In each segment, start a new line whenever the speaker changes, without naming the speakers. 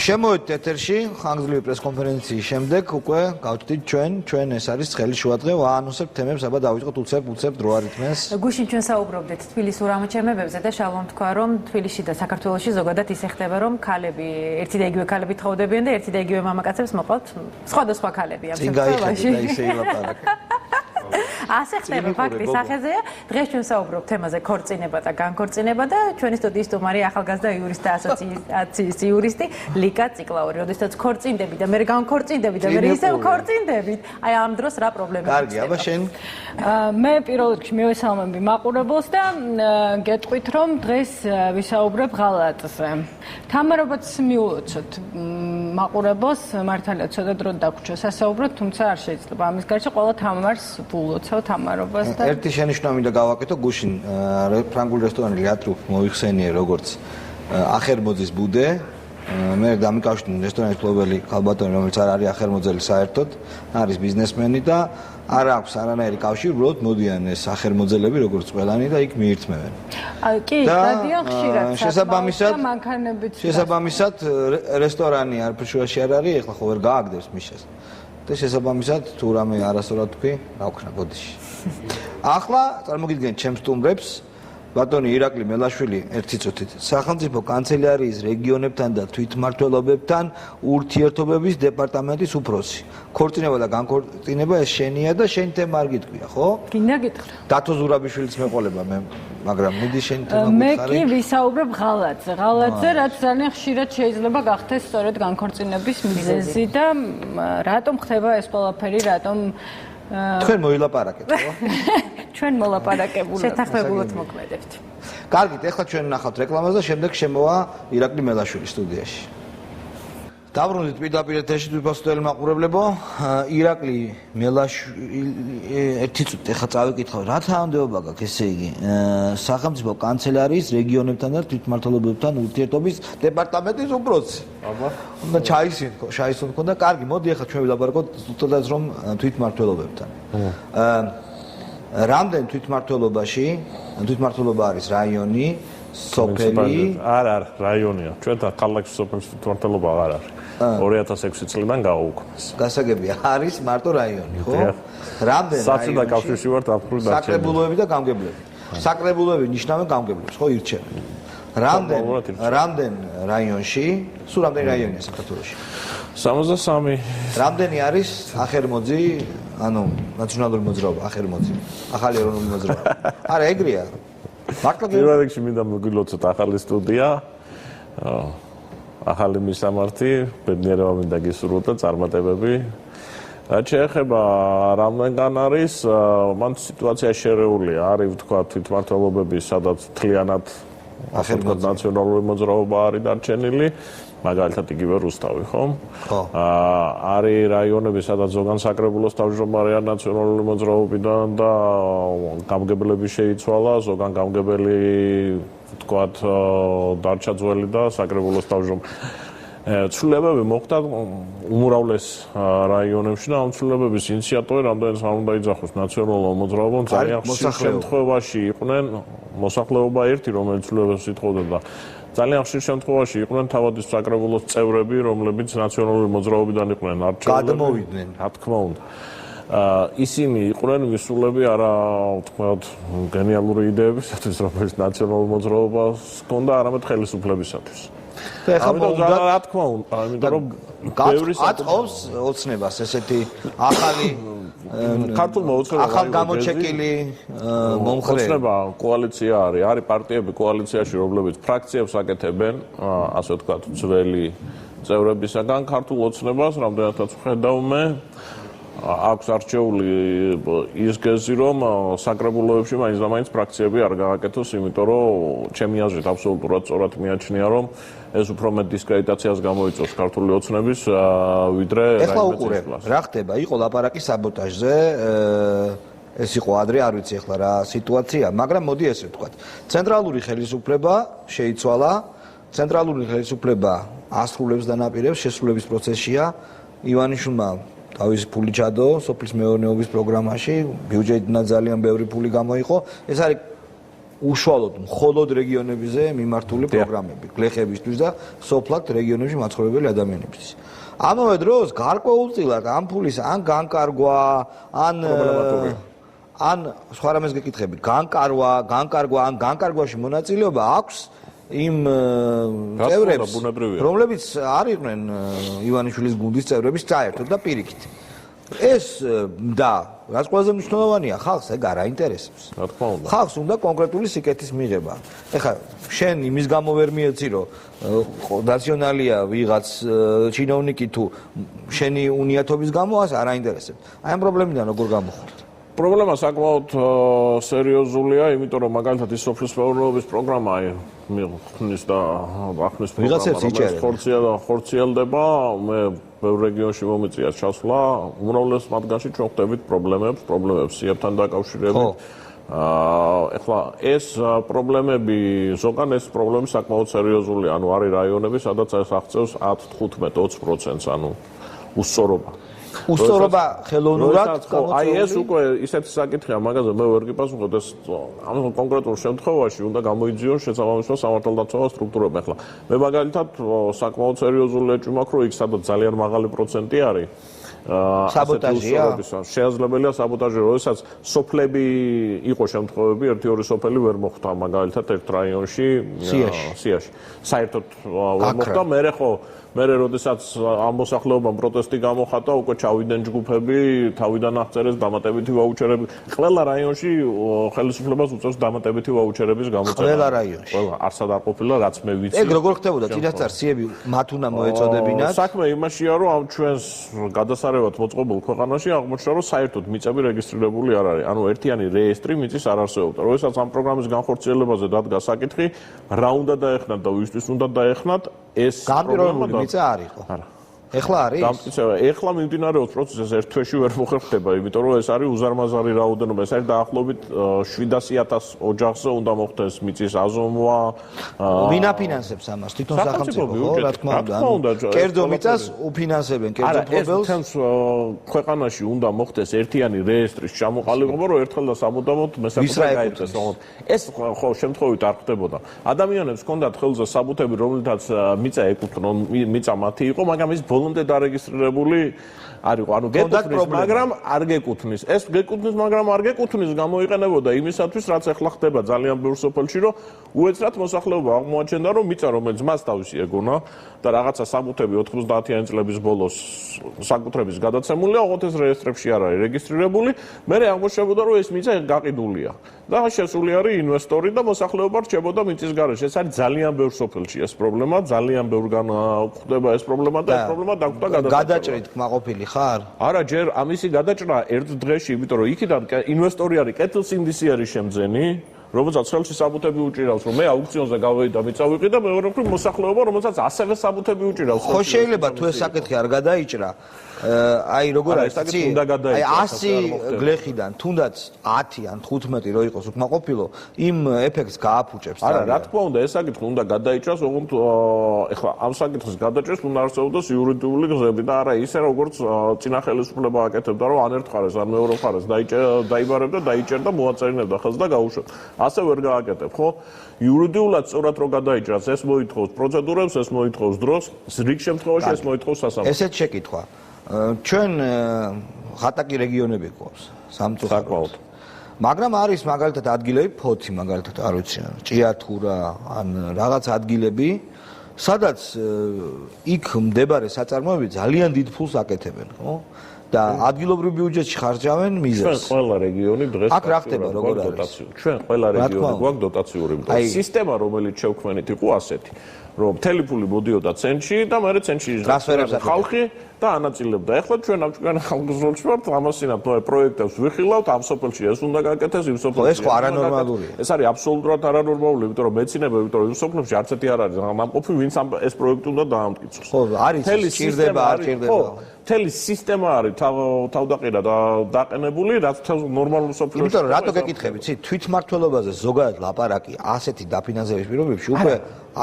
შემოვედით ეთერში ხანგრძლივი პრესკონფერენციის შემდეგ უკვე გავწვდით ჩვენ ეს არის ცხელი შუადღე ვაანონსებთ თემებს აბა დავიწყოთ უცებ დრო არ ითმეს
გუშინ ჩვენ საუბრობდით თბილისურ ამოჩერმებებზე და შალომ თქვა რომ თბილისში და საქართველოში ზოგადად ისე ხდება რომ ქალები ერთი და იგივე ქალები თხოვდებიან და ერთი და იგივე მამაკაცებს მოყავთ სხვადასხვა ქალები ამ შემთხვევაში
და ისე ილაპარაკე
ასე ხდება ფაქტის სახეზეა დღეს ჩვენ საუბრობთ თემაზე ქორწინება და განქორწინება და ჩვენი სტუდიის სტუმარი ახალგაზრდა იურისტთა ასოციაციის იურისტი ლიკა ციკლაური როდესაც ქორწინდები და მე განქორწინდები და მე ისევ ქორწინდებით აი ამ დროს რა პრობლემები
კარგი აბა შენ
მე პირველ რიგში მივესალმები მაყურებელს და გეტყვით რომ დღეს ვისაუბრებ ღალატზე თამარობაც მიულოცოთ მაყურებელს მართალია ცოტა დრო დაგვრჩა სასაუბროთ თუმცა არ შეიძლება ამის გარშე ყველა თამარს ვულოცავ თამარობას და
ერთი შენიშვნა მინდა გავაკეთო გუშინ ფრანგული რესტორანი ლიატრუ მოიხსენიე როგორც ახერმოძის ბუდე მე დამიკავშირდი რესტორანის მფლობელი ქალბატონი რომელიც არ არის ახერმოძელი საერთოდ არის ბიზნესმენი და არ აქვს არანაირი კავშირი უბრალოდ მოდიან ეს ახერმოძელები როგორც ყველანი და იქ მიირთმევენ
კი დადიან ხშირად
შესაბამისად რესტორანი არაფერ შუაში არ არის ეხლა ხო ვერ გააგდებს მიშას და შესაბამისად თუ რამე არასწორად თქვი გავქნა გოდიში ახლა წარმოგიდგენთ ჩემს სტუმრებს ბატონი ირაკლი მელაშვილი ერთი წუთით სახელმწიფო კანცელარიის რეგიონებთან და თვითმმართველობებთან ურთიერთობების დეპარტამენტის უფროსი ქორწინება და განქორწინება ეს შენია და შენ თემა არ გიტყვია ხო
გინდა გითხრა
დათო ზურაბიშვილის მეყოლება მე მაგრამ მიდი შენ თემა
მე კი ვისაუბრებ ღალატზე რაც ძალიან ხშირად შეიძლება გახდეს სწორედ განქორწინების მიზეზი და რატომ ხდება ეს ყველაფერი რატომ
თქვენ მოილაპარაკეთ ხო
ჩვენ მოლაპარაკებულები
შეთანხმებულად მოქმედებთ
კარგით ეხლა ჩვენ ნახავთ რეკლამას და შემდეგ შემოვა ირაკლი მელაშვილი სტუდიაში დაბრუნდით პირდაპირ ეთერში თვითმფრინავი მაყურებლებო ირაკლი მელაშვილი ერთი წუთი ეხლა წავიკითხავ რა თანამდებობა გაქვს ესე იგი სახელმწიფო კანცელარიის რეგიონებთან და თვითმმართველობებთან ურთიერთობის დეპარტამენტის უფროსი აბა უნდა ჩაისუნ ქონდა კარგი მოდი ეხლა ჩვენ ვილაპარაკოთ ზუსტადაც რომ თვითმმართველობებთან რამდენ თვითმმართველობა არის რაიონი სოფელი
არ რაიონია ჩვენთან ქალაქის სოფლის თვითმმართველობა არ არის 2006 წლიდან გააუქმეს
გასაგებია არის მარტო რაიონი ხო რამდენ
საცი და კავშირში ვართ აფრული და
საკრებულოები და გამგებლები საკრებულოები ნიშნავენ გამგებლებს ხო ირჩევენ რამდენ რაიონში სულ რამდენი რაიონია საქართველოში
63
რამდენი არის ახერმოძი ანუ ნაციონალური მოძრაობა ახერმოძი ახალი ეროვნული მოძრაობა არა ეგრეა
პირველ რიგში მინდა მოგილოცოთ ახალი სტუდია ახალი მისამართი ბედნიერება მინდა გისურვოთ და წარმატებები რაც შეეხება რამდენგან არის მან სიტუაცია შერეულია არის თქვა თვითმმართველობები სადაც მთლიანად ახერმოძი ნაციონალური მოძრაობა არის დარჩენილი მაგალითად იგივე რუსთავი ხო? არის რაიონები სადაც ზოგან საკრებულოს თავმჯდომარე ნაციონალური მოძრაობიდან და გამგებლები შეიცვალა ზოგან გამგებელი თქვათ დარჩა ძველი და საკრებულოს თავმჯდომარე ცვლილებები მოხდა უმრავლეს რაიონებში და ამ ცვლილებების ინიციატორი რამდენიც არ უნდა იძახოს ნაციონალურ მოძრაობამ ძალიან ხშირ შემთხვევაში იყვნენ მოსახლეობა ერთი რომელიც ცვლილებებს ითხოვდა და ძალიან ხშირ შემთხვევაში იყვნენ თავადის საკრებულოს წევრები რომლებიც ნაციონალური მოძრაობიდან იყვნენ არჩეულები
გადმოვიდნენ
რა თქმა უნდა ისინი იყვნენ მისულები არა თქვათ გენიალური იდეებისათვის რომელიც ნაციონალურ მოძრაობას ჰქონდა არამედ ხელისუფლებისათვის
და ეხლა
რა თქმა უნდა იმიტომ რომ ბევრი
აწყობს ოცნებას ესეთი ახალი
ქართულმა ოცნება
ახალ გამოჩეკილი მომხრე
ოცნება კოალიცია არის პარტიები კოალიციაში რომლებიც ფრაქციებს აკეთებენ ასე ვთქვათ ძველი წევრებისაგან ქართულ ოცნებას რამდენადაც ვხედავ მე აქვს არჩეული ის გეზი რომ საკრებულოებში მაინც და მაინც ფრაქციები არ გააკეთოს იმიტომ რომ ჩემი აზრით აბსოლუტურად სწორად მიაჩნია რომ ეს უფრო მეტ დისკრედიტაციას გამოიწვევს ქართული ოცნების ვიდრე
ეხლა უყურე რა ხდება იყო ლაპარაკი საბოტაჟზე ეს იყო ადრე არ ვიცი ეხლა რა სიტუაცია მაგრამ მოდი ესე ვთქვათ ცენტრალური ხელისუფლება შეიცვალა ცენტრალური ხელისუფლება ასრულებს დანაპირებს შესრულების პროცესშია ივანიშვილმა თავის ფული ჩადო სოფლის მეურნეობის პროგრამაში ბიუჯეტიდან ძალიან ბევრი ფული გამოიყო ეს არის უშუალოდ მხოლოდ რეგიონებზე მიმართული პროგრამები, გლეხებისთვის და სოფლად რეგიონებში მაცხოვრებელი ადამიანებისთვის. ამავე დროს გარკვეულწილად ამ ფულის ან განკარგვა, ან სხვა რამეს გეკითხები, განკარგვა ან განკარგვაში მონაწილეობა აქვს იმ წევრებს, რომლებიც არ იყვნენ ივანიშვილის გუნდის წევრების საერთოდ და პირიქით. ეს და რაც ყველაზე მნიშვნელოვანია, ხალხს ეგ არ აინტერესებს.
რა თქმა უნდა.
ხალხს უნდა კონკრეტული სიკეთის მიღება. ეხლა შენ იმის გამო ვერ მიეცი, რომ ნაციონალია ვიღაც ჩინოვნიკი თუ შენი უნიათობის გამო არ აინტერესებს. აი ამ პრობლემიდან როგორ გამოხვალ?
პრობლემა საკმაოდ სერიოზულია, იმიტომ რომ მაგალითად ის სოფლის მეურნეობის პროგრამა მიხნის და ახნის პროგრამა ხორციელდება, მე ბევრ რეგიონში მომიწია ჩასვლა, უმრავლეს მათგანში ჩვენ ხვდებით პრობლემებს სიებთან დაკავშირებით. ეხლა ეს პრობლემები, ზოგან ეს პრობლემები საკმაოდ სერიოზულია, ანუ არის რაიონები, სადაც ეს აღწევს 10-15-20%, ანუ უსწორობა.
უსწორობა ხელოვნურად
აი ეს უკვე ისეთი საკითხია, მაგაზე მე ვერ გიპასუხებ, ეს ამ კონკრეტულ შემთხვევაში უნდა გამოიძიონ შესაბამისად სამართალდაცვა სტრუქტურები. ახლა მე მაგალითად საკმაოდ სერიოზული ეჭვი მაქვს, რომ იქ სადაც ძალიან მაღალი პროცენტი არის
საბოტაჟია.
შესაძლებელია საბოტაჟი, როდესაც სოფლები იყო შემთხვევები, ერთი-ორი სოფელი ვერ მოხვდა მაგალითად ერთ რაიონში, სიაში. საერთოდ ვერ მოხვდა, მე როდესაც ამ მოსახლეობამ პროტესტი გამოხატა, უკვე ჩავიდნენ ჯგუფები, თავიდან აღწერეს დამატებითი ვაუჩერები. ყველა რაიონში ხელისუფლებას უწევს დამატებითი ვაუჩერების გამოწერა.
ყველა რაიონში.
ყველა არსად არ ყოფილა, რაც მე ვიცი.
ეგ როგორ ხდებოდა? წინასწარ სიები მათ უნდა მოეწოდებინათ.
საქმე იმაშია, რომ ამ ჩვენს გადასარევად მოწყობილ ქვეყანაში აღმოჩნდა, რომ საერთოდ მიწები რეგისტრირებული არ არის. ანუ ერთიანი რეესტრი მიწის არ არსებობდა. როდესაც ამ პროგრამის განხორციელებაზე დადგა საკითხი, რა უნდა დაეხნათ და ვისთვის უნდა დაეხნათ, ეს
განპირობებული მიწა არ იყო.
არა.
ეხლა არის?
ეხლა მიმდინარეობს პროცესი, ერთ თვეში ვერ მოხერხდება, იმიტომ რომ ეს არის უზარმაზარი რაოდენობა, ეს არის დაახლოებით 700,000 ოჯახზე უნდა მოხდეს მიწის აზომვა.
ვინ აფინანსებს ამას? თვითონ სახელმწიფო, ხო, რა თქმა უნდა. კერძო მიწას უფინანსებენ, კერძო პრობლემს.
ეს ქვეყანაში უნდა მოხდეს ერთიანი რეესტრის ჩამოყალიბება, რომ ერთხელ და სამუდამოდ მესაკუთრე გაიწეს. ეს ხო შემთხვევით არ ხდებოდა. ადამიანებს ჰქონდათ ხელზე საბუთები, რომლითაც მიწა ეკუთვნონ, მიწა მათი იყო, მაგრამ ის ბოლომდე დარეგისტრირებული არ იყო. ანუ გეკუთვნის, მაგრამ არ გეკუთვნის. ეს გეკუთვნის, მაგრამ არ გეკუთვნის გამოიყენებოდა იმისათვის, რაც ახლა ხდება ძალიან ბევრ სოფელში, რომ უეცრად მოსახლეობა აღმოაჩენდა, რომ მიწა, რომელიც მას თავისი ეგონა და რაღაცა საბუთები 90-იანი წლების ბოლოს საკუთრების გადაცემულია, ოღონდ ეს რეესტრებში არ არის რეგისტრირებული. მერე აღმოჩნდა, რომ ეს მიწა გაყიდულია და შესული არის ინვესტორი და მოსახლეობა რჩებოდა მიწის გარეშე. ეს არის ძალიან ბევრ სოფელში ეს პრობლემა, ძალიან ბევრგან ხდება ეს პრობლემა და ეს პრობლემა დაგვდა
გადაჭრით კმაყოფილი ხარ?
არა, ჯერ ამისი გადაჭრა ერთ დღეში, იმიტომ რომ იქიდან ინვესტორი არის კეთილსინდისი არის შემძენი, რომელსაც ხელში საბუთები უჭირავს, რომ მე აუქციონზე გავედი და მიწა ვიყიდე და მეორე მხრივ მოსახლეობა, რომელსაც ასევე საბუთები უჭირავს.
ხო შეიძლება თუ ეს საკითხი არ გადაიჭრა, აი როგორ არის საკითხი უნდა გადაიჭრა. აი 100 გლეხიდან თუნდაც 10 ან 15 რო იყოს უკმაყოფილო, იმ ეფექტს გააფუჭებს.
არა, რა თქმა უნდა, ეს საკითხი უნდა გადაიჭრას, ოღონდ ეხლა ამ საკითხის გადაჭრას უნდა არსებობდეს იურიდიული გზები და არა ისე როგორც წინა ხელისუფლება აკეთებდა, რომ ან ერთ მხარეს, ან მეორე მხარეს დაიბარებდა, დაიჭერდა, მოაწერილებდა ხელს და გაუშვებდა. ასე ვერ გააკეთებ, ხო? იურიდიულად სწორად რო გადაიჭრას, ეს მოითხოვს პროცედურებს, ეს მოითხოვს დროს, რიგ შემთხვევაში ეს მოითხოვს სასამართლოს.
ესეც შეკითხვა. ჩვენ ხატაკი რეგიონები გვყავს სამწუხაროდ. მაგრამ არის მაგალითად ადგილები, ფოთი მაგალითად, არ ვიცი, ჭიათურა, ან რაღაც ადგილები, სადაც იქ მდებარე საწარმოები ძალიან დიდ ფულს აკეთებენ, ხო? და ადგილობრივ ბიუჯეტში ხარჯავენ მიზანს.
ჩვენ ყველა რეგიონი დღეს
აქ რა ხდება, როგორ არის?
ჩვენ ყველა რეგიონი გვაქვს დოტაციური მდგომარეობა. სისტემა, რომელიც შევქმნით, იყო ასეთი, რომ მთელი ფული მოდიოდა ცენტრში და მეორე ცენტრში ხალხი და ანაწილებდა. ეხლა ჩვენ ამ ჩვენი ხალხის როლში ვართ, ამასინათ პროექტებს ვიხილავთ, ამ სოფელში ეს უნდა გაკეთდეს, იმ სოფელში.
ეს ხო არანორმალურია.
ეს არის აბსოლუტურად არანორმალური, იმიტომ რომ მეცნიერება, იმიტომ რომ იმ სოფლებში არც ერთი არ არის. ნამყოფი ვინც ეს პროექტი უნდა დაამტკიცოს.
ხო, არის ჭირდება, არ ჭირდება.
მთელი სისტემა არის თავდაყირა და დაყენებული, რაც ნორმალურ სოფლიოში.
იმიტომ რომ რატო გეკითხებით, ცი თვითმმართველობაზე ზოგადად ლაპარაკი ასეთი დაფინანსების პირობებში უკვე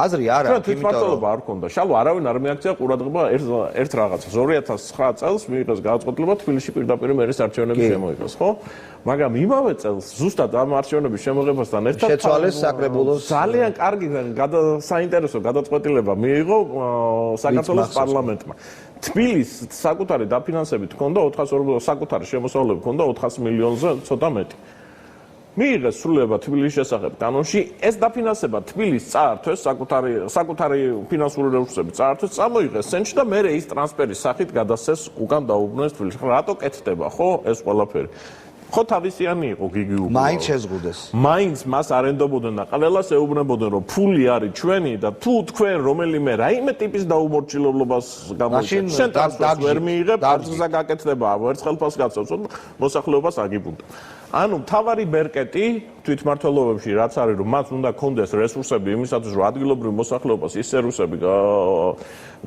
აზრი არ აქვს,
თვითმმართველობა არ ქონდა. შალო არავინ არ მიაქცია ყურადღება ერთ რაღაცას. 2009 წელს მიიღეს გადაწყვეტილება თბილისში პირდაპირ მერის არჩევნები შემოიღოს, ხო? მაგრამ იმავე წელს ზუსტად ამ არჩევნების შემოღებასთან ერთად
შეცვალეს საკრებულოს
ძალიან კარგი საინტერესო გადაწყვეტილება მიიღო საქართველოს პარლამენტმა. თბილისს საკუთარი დაფინანსებით ჰქონდა 440 საკუთარი შემოსავლები ჰქონდა 400 მილიონზე ცოტა მეტი. მიიღეს სრულიად თბილისის შესახებ კანონში ეს დაფინანსება თბილისს წაართვეს საკუთარი ფინანსური რესურსები წაართვეს წამოიღეს ცენტრში და მე ის ტრანსფერის სახით გადასცეს უკან დაუბრუნეს თბილისში. რატო კეთდება ხო ეს ყველაფერი? ხო თავისიანი იყო გიგი უბო.
მაინც შეზღუდეს.
მაინც მას არენდობოდნენ და ყველას ეუბნებოდნენ რომ ფული არის ჩვენი და თუ თქვენ რომელიმე რაიმე ტიპის დაუმორჩილებლობას გამოიჩენთ შენ ტრანსფერს ვერ მიიღებ არცსა გაკეთდება ვერც ხელფას გაცავს მოსახლეობას აგიბუნდა. ანუ მთავარი ბერკეტი თვითმმართველობებში რაც არის რომ მას უნდა კონდეს რესურსები იმისათვის რომ ადგილობრივ მოსახლეობას ის სერვისები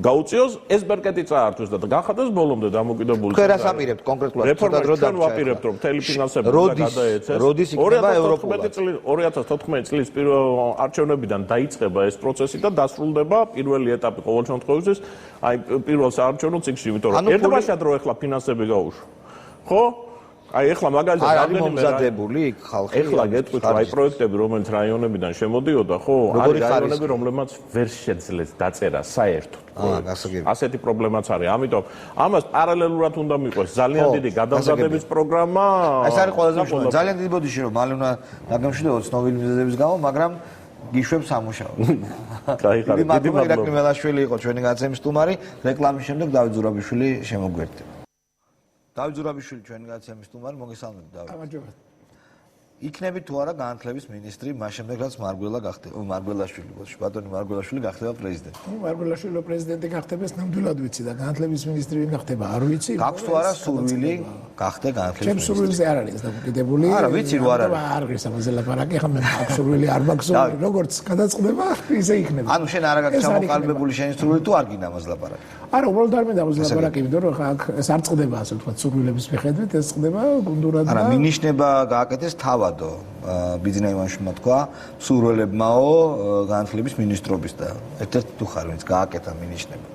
გაუწიოს ეს ბერკეტი წაართვეს და განხადოს ბოლომდე დამოკიდებული
თქვენ რას აპირებთ კონკრეტულად
ცოტა დრო დავაპირებთ რომ მთელი ფინანსები უნდა გადაეცეს
როდის იქნება ევროპულად
2014 წლის პირველ არჩევნებიდან დაიწყება ეს პროცესი და დასრულდება პირველი ეტაპი ყოველ შემთხვევაში აი პირველ საარჩევნო ციკლში იმიტომ რომ ერთბაშად რო ეხლა ფინანსები გაუშვა ხო აი ეხლა მაგალითად
არის მომზადებული ხალხი
ეხლა გეტყვით აი პროექტები რომელიც რაიონებიდან შემოდიოდა ხო არის რაიონები რომლებმაც ვერ შეძლეს დაწერა საერთოდ ასეთი პრობლემაც არის ამიტომ ამას პარალელურად უნდა მიყვეს ძალიან დიდი გადამზადების პროგრამა
ეს არის ყველაზე მნიშვნელოვანი ძალიან დიდი ბოდიში რომ მალე უნდა დაგემშვიდობოთ ცნობილი მიზეზების გამო მაგრამ გიშვებს სამუშაო
კაი ხარ დიდი მადლობა
ირაკლი მელაშვილი იყო ჩვენი გადაცემის სტუმარი რეკლამის შემდეგ დავით ზურაბიშვილი შემოგვერდება დავით ზურაბიშვილი ჩვენი გადაცემის სტუმარი მოგესალმებით დავით.
გამარჯობა.
იქნებით თუ არა განათლების მინისტრი მას შემდეგ რაც მარგველაშვილი ბატონი მარგველაშვილი გახდება პრეზიდენტი.
მარგველაშვილი პრეზიდენტი გახდება ეს ნამდვილად ვიცი და განათლების მინისტრი ვინ გახდება არ ვიცი.
გაქვს თუ არა სურვილი გახდე განათლების მინისტრი.
ჩემ სურვილზე არ არის დამოკიდებული.
არა ვიცი რო არ არის.
არ გრის ამაზე ლაპარაკი ხა მე მაქვს სურვილი არ მაქვს სურვილი როგორც გადაწყდება ისე იქნება.
ანუ შენ არ გაქვს ჩამოყალიბებული შენი სურვილი თუ არ გინდა ამაზე ლაპარაკი.
არა უბრალოდ არ მინდა ამაზე ლაპარაკი იმიტომ რომ ხა ეს არ წყდება ასე ვთქვათ სურვილების მიხედვით ეს წყდება გუნდურად და
არა მინიშნება გააკეთეს თავადო ბიძინა ივანიშვილმა თქვა სურველებმაო განათლების ministrობის და ერთ-ერთი თუ ხარ ვინც გააკეთა მინიშნება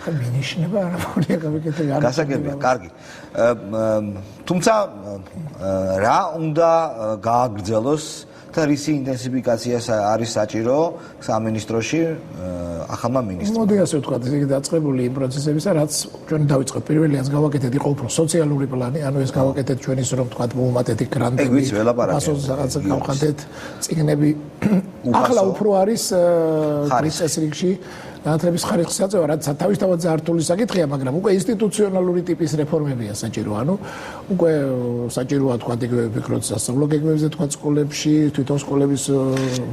ხა მინიშნება არა მოგია გავიკეთე არ
გასაგებია კარგი თუმცა რა უნდა გააგრძელოს და რისი ინტენსიფიკაციას არის საჭირო სამინისტროში ახალმა მინისტრმა.
მოდი ასე ვთქვათ, ესე იგი დაწყებული იმ პროცესებისა, რაც ჩვენ დავიწყეთ პირველი რაც გავაკეთეთ იყო უფრო სოციალური პლანი, ანუ ეს გავაკეთეთ ჩვენ ის რომ ვთქვათ მოუმატეთ გრანტები, ასოც რაღაც გავხადეთ წიგნები. ახლა უფრო არის წესრიგში განათლების ხარისხის საწევა, რაც თავისთავად ზართული საკითხია, მაგრამ უკვე ინსტიტუციონალური ტიპის რეფორმებია საჭირო. ანუ უკვე საჭიროა თქვათ იგივე ვფიქროთ სასწავლო გეგმებზე თქვათ სკოლებში, თვითონ სკოლების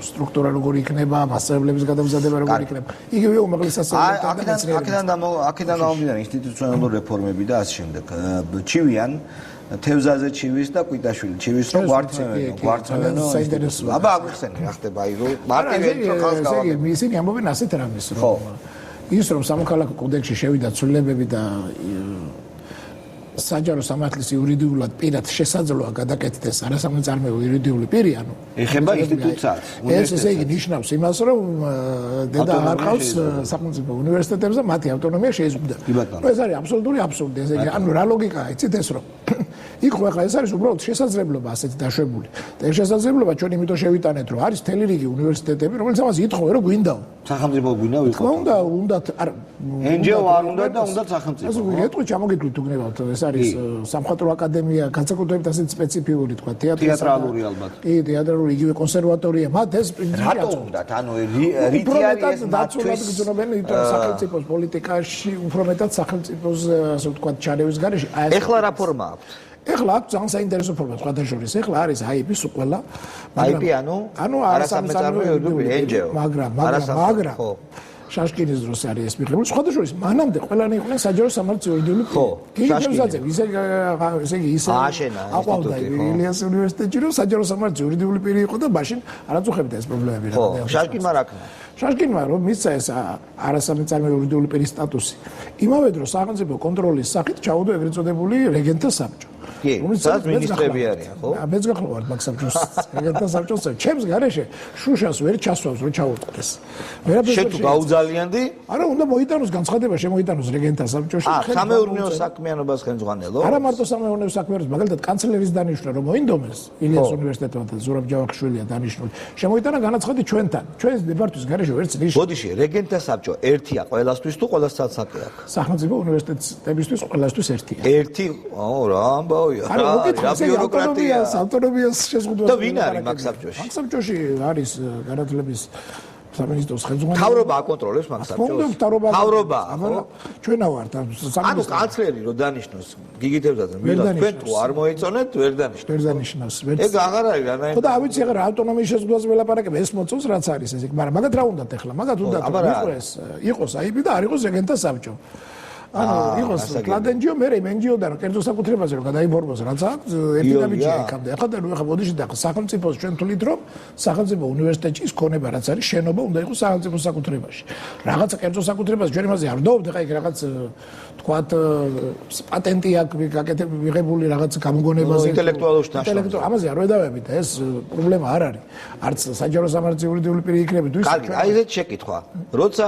სტრუქტურა როგორი იქნება, მასწავლებლების გადამზადება როგორი იქნება. იგივე უმაღლეს სასწავლებლო
აქედან გამომდინარე ინსტიტუციონალური რეფორმები და ასე შემდეგ. ჩივიან თევზაზე ჩივის და კვიტაშვილი ჩივის რომ გვართმევენო
საინტერესოა.
აბა აღხსენე რა ხდება აი რომ მარტივად ხალხს გავაკეთე.
ისინი ამბობენ ასეთ რამეს რომ ის რომ სამოქალაქო კოდექსში შევიდა ცვლილებები და საჯარო სამართლის იურიდიულად პირად შესაძლოა გადაკეთდეს არასამოწარმეო იურიდიული პირი, ანუ
ეხება ინსტიტუციას.
ეს ესე იგი ნიშნავს იმას, რომ დედა არ ყავს სახელმწიფო უნივერსიტეტებზე მათი ავტონომია შეიზღუდა. ეს არის აბსოლუტური აბსურდი, ესე იგი, ანუ რა ლოგიკაა, იცით ეს რომ იქ ხო ეს არის უბრალოდ შესაძლებლობა ასეთი დაშვებული. და ეს შესაძლებლობა ჩვენ იმიტომ შევიტანეთ, რომ არის მთელი რიგი უნივერსიტეტები, რომელიც ამას ითხოვენ, რომ გვინდაო.
სახელმწიფო გვინდა ვიყო.
უნდა არ
NGO არ უნდა და უნდა სახელმწიფო.
ასე ვიგეთყვი ჩამოგიტყვით თუ გნებავთ ეს არის სამხატვრო აკადემია, განსაკუთრებით ასეთ სპეციფიური თქვა
თეატრალური ალბათ.
კი, თეატრალური იგივე კონსერვატორია, მათ ეს პრინციპი
რატო უნდათ? ანუ რითი არის ეს
მათთვის გძნობენ სახელმწიფოს პოლიტიკაში, უფრო მეტად სახელმწიფოს ასე ვთქვათ ჩარევის გარეშე.
ეხლა რა ფორმა აქვს?
ეხლა აქვს ძალიან საინტერესო ფორმა, სხვათა შორის. ეხლა არის IP-ს უყველა.
IP ანუ არასამეწარმეო NGO.
მაგრამ შაშკინის დროს არის ეს მიღებული. სხვათა შორის მანამდე ყველანი იყვნენ საჯარო სამართლის იურიდიული პირი. გიგებსაძე ისე იგი ისე აყვავდა ილიას უნივერსიტეტში რომ საჯარო სამართლის იურიდიული პირი იყო და მაშინ არაწუხებდა ეს პრობლემები რა.
შაშკინმა რა ქნა?
შაშკინმა რომ მისცა ეს არასამეწარმე იურიდიული პირის სტატუსი, იმავე დროს სახელმწიფო კონტროლის სახით ჩაუდო ეგრეთ წოდებული რეგენტთა საბჭო.
კი, სადაც მინისტრები არიან, ხო?
მეც გახლავართ მაგ საბჭოს, რეგენტთა საბჭოს. ჩემს გარეშე შუშას ვერ ჩასვავს რომ ჩაუტყდეს.
შენ თუ გაუძალიანდი?
არა, უნდა მოიტანოს განცხადება, შემოიტანოს რეგენტთა საბჭოში.
სამეურნეო საქმიანობას ხელმძღვანელო?
არა მარტო სამეურნეო საქმიანობას, მაგალითად კანცლერის დანიშვნა რომ მოინდომეს, ილიას უნივერსიტეტთან და ზურაბ ჯავახიშვილია დანიშნული. შემოიტანა განაცხადი ჩვენთან. ჩვენს დეპარტის გარეშე ვერც ნიში.
ბოდიში, რეგენტთა საბჭო ერთია ყველასთვის თუ ყველასთან საკე აქვს?
სახელმწიფო უნივერსიტეტებისთვის ყველასთვის ერთია.
ერთი, რა ამბავია? რა ბიუროკრატია?
ავტონომიას შეზღუდვა.
და ვინ არის მაგ საბჭოში?
მაგ საბჭოში არის განათლების სამინისტროს ხელმძღვანელი.
მთავრობა აკონტროლებს მაგ საბჭოს. მთავრობა.
ჩვენა ვართ
ანუ კანცლერი რო დანიშნოს გიგითებსა მილას თქვენ თუ არ მოეწონეთ ვერ დანიშნოს.
ვერ დანიშნოს.
ეგ აღარ არის რანაირ.
ხო და ავიცი ახლა ავტონომიის შეზღუდვაზე ველაპარაკებ ეს მოწონს რაც არის ეს. მაგრამ მაგათ რა უნდათ ახლა? მაგათ უნდათ იყოს აიბი და არ იყოს რეგენტთა საბჭო. ანუ იყოს კლადენჯიო მე მენჯიოდან კერძო საკუთრებაზე რომ გადაიფორმოს რაც აქვს ერთი და ბიჭი ეკამდე. ახლა და ნუ ახლა ბოდიში და სახელმწიფოს ჩვენ თვლით რომ სახელმწიფო უნივერსიტეტში ის ქონება რაც არის შენობა უნდა იყოს სახელმწიფო საკუთრებაში. რაღაცა კერძო საკუთრებაზე ჩვენ იმაზე არ ვდაობთ ახლა იქ რაღაც თქვათ პატენტი აქვს მიღებული რაღაც გამოგონებაზე
ინტელექტუალურ შთანშმომლობაზე.
ამაზე არ ვედავებით ეს პრობლემა არ არის. არც საჯარო სამართლის იურიდიული პირი იქნება თუ ის.
კარგი, აი ეს შეკითხვა. როცა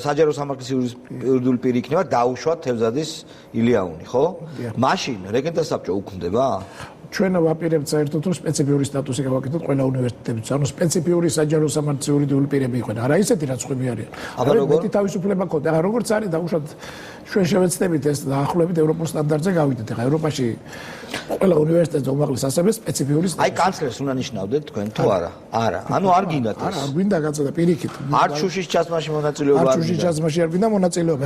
საჯარო სამართლის იურიდიული პირი იქნება დაუშვათ თევზადის ილიაუნი, ხო? მაშინ რეგენტთა საბჭო უქმდება?
ჩვენ ვაპირებთ საერთოდ რომ სპეციფიური სტატუსი გავაკეთოთ ყველა უნივერსიტეტებში. ანუ სპეციფიური საჯარო სამართლის იურიდიული პირები იყვნენ. არა ისეთი რაც ხვები არიან.
აბა როგორ?
მეტი თავისუფლება ქონდა. ახლა როგორც არის დაუშვათ ჩვენ შევეცდებით ეს დაახლოებით ევროპულ სტანდარტზე გავიდეთ. ახლა ევროპაში ყველა უნივერსიტეტზე უმაღლეს ასევე სპეციფიური სტატუსი.
აი კანცლერს უნდა ნიშნავდეთ თქვენ თუ არა? არა. ანუ არ გინდათ ეს.
არა, გვინდა გაწოდა პირიქით.
არ შუშის ჩასმაში მონაწილეობა არ
გინდა. არ შუშის ჩასმაში არ გვინდა მონაწილეობა.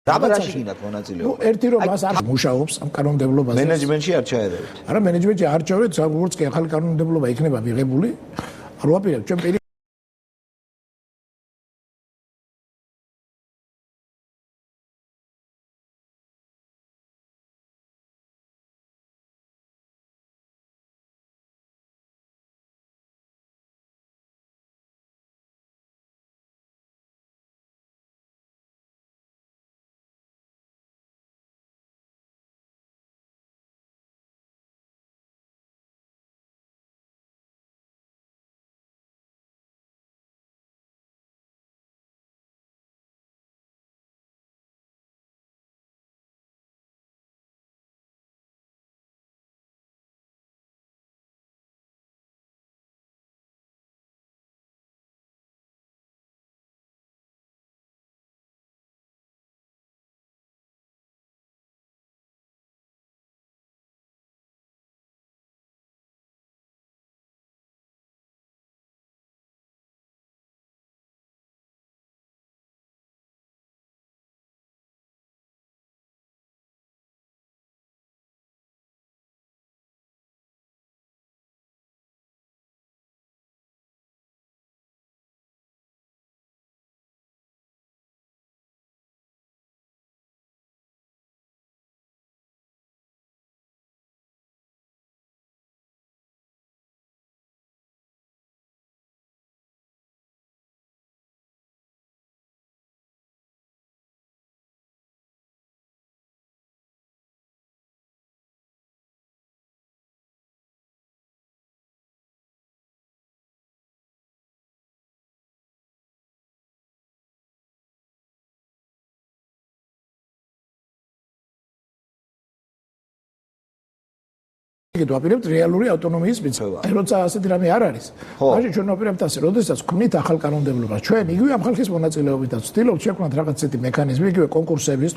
რაბაცაში გინდათ მონაწილეობა?
ნუ ერთი რომ მას არ მუშაობს ამ კანონმდებლობაზე.
მენეჯმენტში არ ჩაერევით.
არა მენეჯმენტში არ ჩავეთ, როგორც კი ახალი კანონმდებლობა იქნება მიღებული, არ ვაპირებთ ჩვენ პირი იგი ვაპირებთ რეალური ავტონომიის მიცემა. როცა ასეთი რამე არ არის, მაშინ ჩვენ ვაპირებთ ასე, როდესაც ქმნით ახალ კანონმდებლობას, ჩვენ იგივე ამ ხალხის მონაწილეობითაც ვცდილობთ შექმნათ რაღაც ისეთი მექანიზმი, იგივე კონკურსების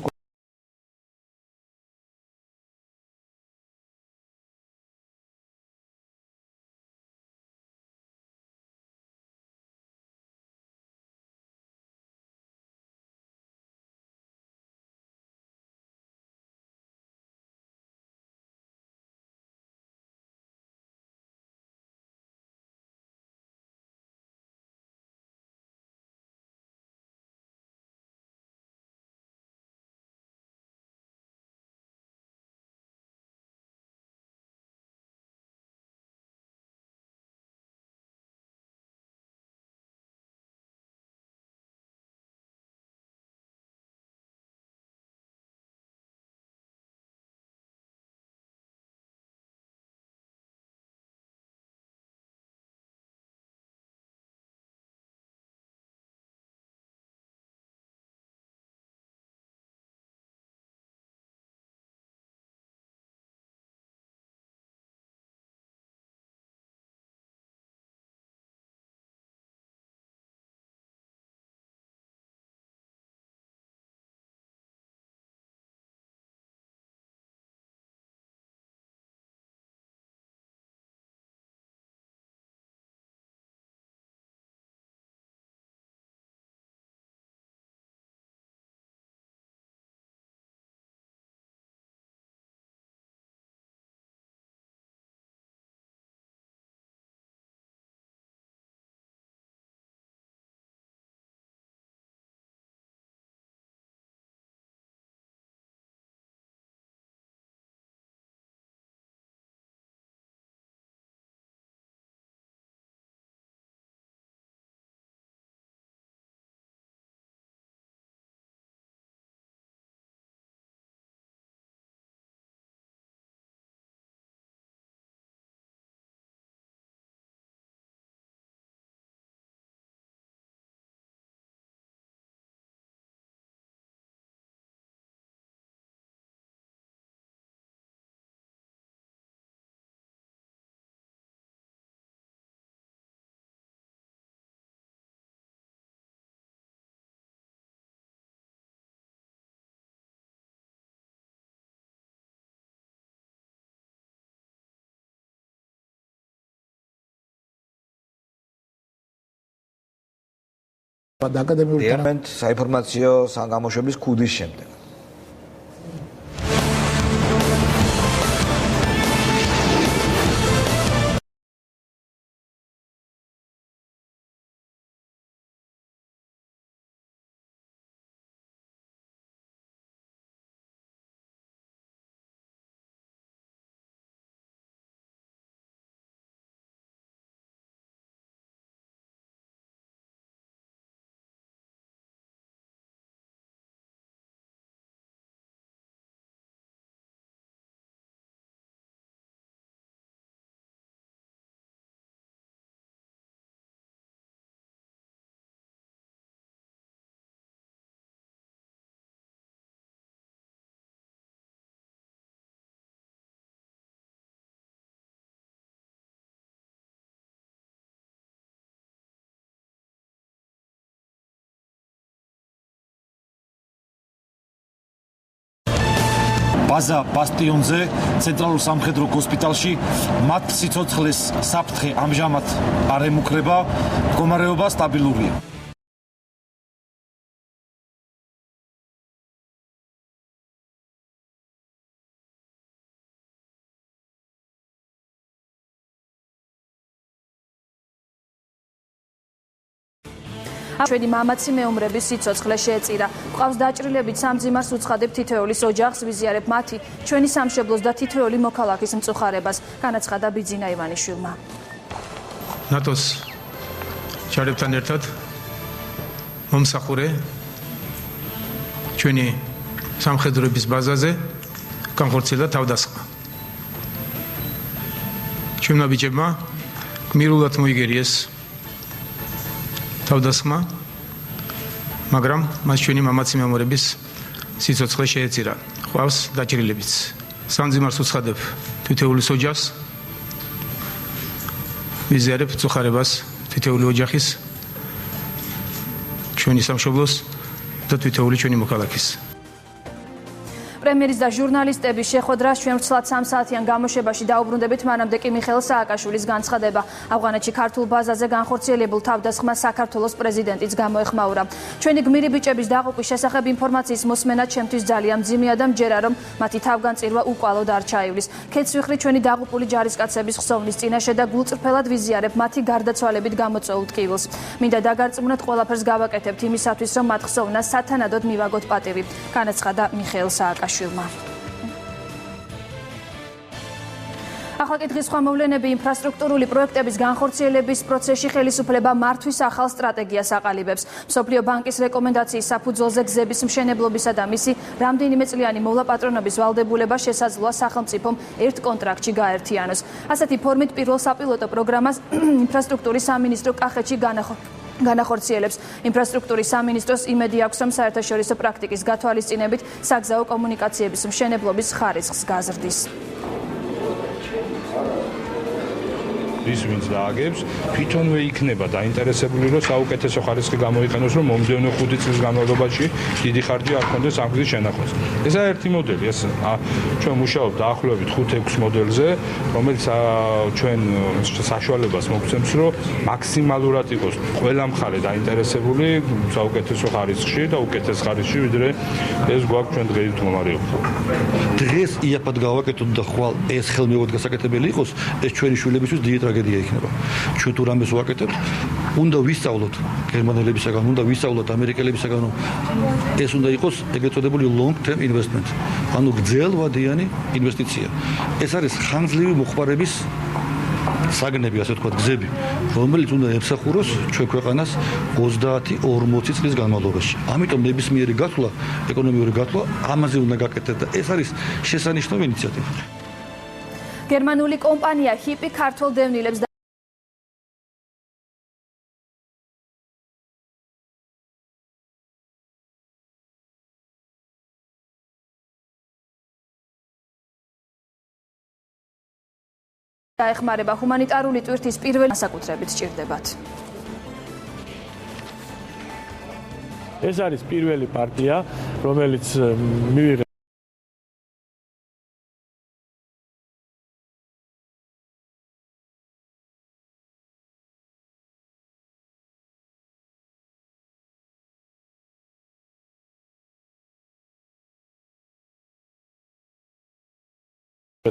აკადემიური
საინფორმაციო საგამოშვების ქუდის შემდეგ.
ბაზა ბასტიონზე, ცენტრალურ სამხედრო ჰოსპიტალში მათ სიცოცხლეს საფრთხე ამჟამად არ ემუქრება, მდგომარეობა სტაბილურია.
ჩვენი მამაცი მეომრების სიცოცხლე შეეწირა. ყავს დაჭრილებით სამძიმარს უცხადებ თითოეულის ოჯახს, ვიზიარებ მათი, ჩვენი სამშობლოს და თითოეული მოქალაქის მწუხარებას, განაცხადა ბიძინა ივანიშვილმა.
ნატოს ჯარებთან ერთად მომსახურე ჩვენი სამხედროების ბაზაზე განხორციელდა თავდასხმა. ჩვენმა ბიჭებმა გმირულად მოიგერიეს თავდასხმა, მაგრამ მას ჩვენი მამაცი მეომრების სიცოცხლე შეეწირა. ყავს დაჭრილებიც. სამძიმარს უცხადებ თითოეულის ოჯახს, ვიზიარებ მწუხარებას თითოეული ოჯახის, ჩვენი სამშობლოს და თითოეული ჩვენი მოქალაქის.
პრემიერის და ჟურნალისტების შეხვედრას ჩვენ ვცლად 3 საათიან გამოშვებაში დაუბრუნდებით, მანამდე კი მიხეილ სააკაშვილის განცხადება. ავღანეთში ქართულ ბაზაზე განხორციელებულ თავდასხმას საქართველოს პრეზიდენტიც გამოეხმაურა. ჩვენი გმირი ბიჭების დაყოფის შესახებ ინფორმაციის მოსმენა ჩემთვის ძალიან მძიმეა და მჯერა, რომ მათი თავგანწირვა უკვალოდ არ ჩაივლის. ქეთს ვიხრი ჩვენი დაღუპული ჯარისკაცების ხსოვნის წინაშე და გულწრფელად ვიზიარებ მათი გარდაცვალებით გამოწვეულ ტკივილს. მინდა დაგარწმუნოთ, ყველაფერს გავაკეთებთ იმისათვის, რომ მათ ხსოვნას სათანადოდ მივაგოთ პატივი, განაცხადა მიხეილ სააკაშვილმა. ახლა კითხვის სხვა მოვლენები. ინფრასტრუქტურული პროექტების განხორციელების პროცესში ხელისუფლება მართვის ახალ სტრატეგიას აყალიბებს. მსოფლიო ბანკის რეკომენდაციის საფუძველზე გზების მშენებლობისა და მისი რამდენიმე წლიანი მოვლა-პატრონობის ვალდებულება შესაძლოა სახელმწიფომ ერთ კონტრაქტში გაერთიანოს. ასეთი ფორმით პირველ საპილოტო პროგრამას ინფრასტრუქტურის სამინისტრო კახეთში განახორციელებს. ინფრასტრუქტურის სამინისტროს იმედი აქვს, რომ საერთაშორისო პრაქტიკის გათვალისწინებით საგზაო კომუნიკაციების მშენებლობის ხარისხს გაზრდის.
ის ვინც დააგებს, თვითონვე იქნება დაინტერესებული, რომ საუკეთესო ხარისხი გამოიყენოს, რომ მომდევნო 5 წლის განმავლობაში დიდი ხარჯი არ ქონდეს ამ გზის შენახვას. ესა ერთი მოდელი, ეს ჩვენ მუშაობთ დაახლოებით 5-6 მოდელზე, რომელიც ჩვენ საშუალებას მოგცემს, რომ მაქსიმალურად იყოს ყველა მხარე დაინტერესებული საუკეთესო ხარისხში და უკეთეს ხარისხში, ვიდრე ეს გვაქვს ჩვენ დღეის მდგომარეობა.
დღეს იაფად გავაკეთოთ და ხვალ ეს ხელმეორედ გასაკეთებელი იყოს, ეს ჩვენი შვილებისთვის დიდი ტრაგედია იქნება. ჩვენ თუ რამეს ვაკეთებთ, უნდა ვისწავლოთ გერმანელებისაგან, უნდა ვისწავლოთ ამერიკელებისაგან, რომ ეს უნდა იყოს ეგრეთ წოდებული long term investment, ანუ გრძელვადიანი ინვესტიცია. ეს არის ხანგრძლივი მოხმარების საგნები, ასე ვთქვათ, გზები, რომელიც უნდა ემსახუროს ჩვენ ქვეყანას 30-40 წლის განმავლობაში. ამიტომ ნებისმიერი გათვლა, ეკონომიური გათვლა ამაზე უნდა გაკეთდეს და ეს არის შესანიშნავი ინიციატივა.
გერმანული კომპანია ჰიპი ქართველ დევნილებს დაეხმარება ჰუმანიტარული ტვირთის პირველი განსაკუთრებით სჭირდებათ.
ეს არის პირველი პარტია, რომელიც მივიღე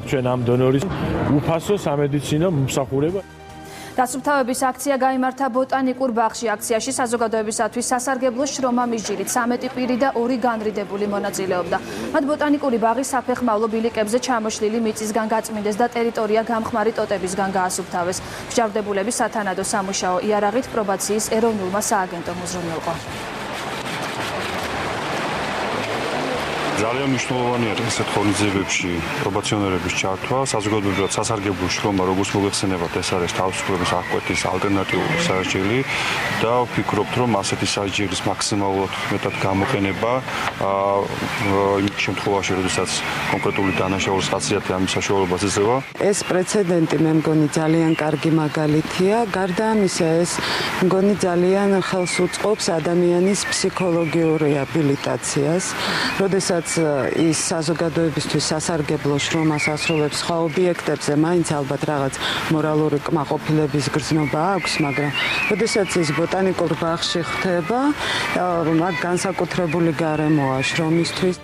ჩვენ ამ დონორის უფასო სამედიცინო მომსახურება
დასუფთავების აქცია გაიმართა ბოტანიკურ ბაღში. აქციაში საზოგადოებისათვის სასარგებლო შრომა მისჯირით 13 პირი და 2 განრიდებული მონაწილეობდა. მათ ბოტანიკური ბაღის საფეხმავლო ბილიკებზე ჩამოშლილი მიწისგან გაწმინდეს და ტერიტორია გამხმარი ტოტებისგან გაასუფთავეს. მსჯავრდებულები სათანადო სამუშაო იარაღით პრობაციის ეროვნულმა სააგენტომ უზრუნველყო.
ძალიან მნიშვნელოვანია ესეთ ღონისძიებებში პრობაციონერების ჩართვა, საზოგადოებრივად სასარგებლო შრომა, როგორც მოგეხსენებათ, ეს არის თავისუფლების აღკვეთის ალტერნატიული სასჯელი და ვფიქრობთ, რომ ასეთი სასჯელის მაქსიმალურად მეტად გამოყენება იმ შემთხვევაში, როდესაც კონკრეტული დანაშაულის ხასიათი ამის საშუალებას იძლევა.
ეს პრეცედენტი მე მგონი ძალიან კარგი მაგალითია. გარდა ამისა, ეს მგონი ძალიან ხელს უწყობს ადამიანის ფსიქოლოგიურ რეაბილიტაციას, როდესაც ის საზოგადოებისთვის სასარგებლო შრომას ასრულებს სხვა ობიექტებზე, მაინც ალბათ რაღაც მორალური კმაყოფილების გრძნობა აქვს, მაგრამ როდესაც ის ბოტანიკურ ბაღში ხდება, მაგ განსაკუთრებული გარემოა შრომისთვის.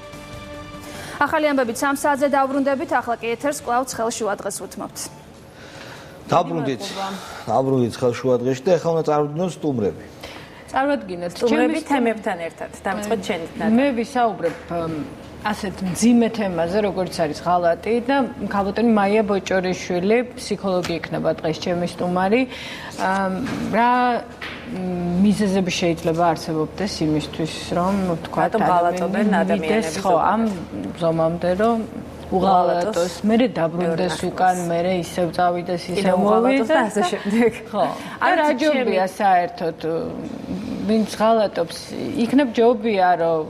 ახალი ამბებით 3 საათზე დავბრუნდებით, ახლა კი ეთერს კვლავ ცხელშუა დღეს უთმობთ.
დავბრუნდით ცხელშუა დღეში და ახლა უნდა წარვდგინოთ სტუმრები.
წარვადგინოთ
სტუმრები თემებთან ერთად. დამწყოთ შენით.
მე ვისაუბრებ ასეთ მძიმე თემაზე, როგორც არის ღალატი და ქალბატონი მაია ბოჭორიშვილი, ფსიქოლოგი იქნება დღეს ჩემი სტუმარი. რა მიზეზები შეიძლება არსებობდეს იმისთვის, რომ თქვა
ღალატობენ ადამიანებს
ხო, ამ ზომამდე რომ უღალატოს, მე დაბრუნდეს უკან, მე ისევ წავიდეს, ისევ მოვიდეს
და ასე შემდეგ.
ხო. არ აჯობია საერთოდ ვინც ღალატობს, იქნებ ჯობია რომ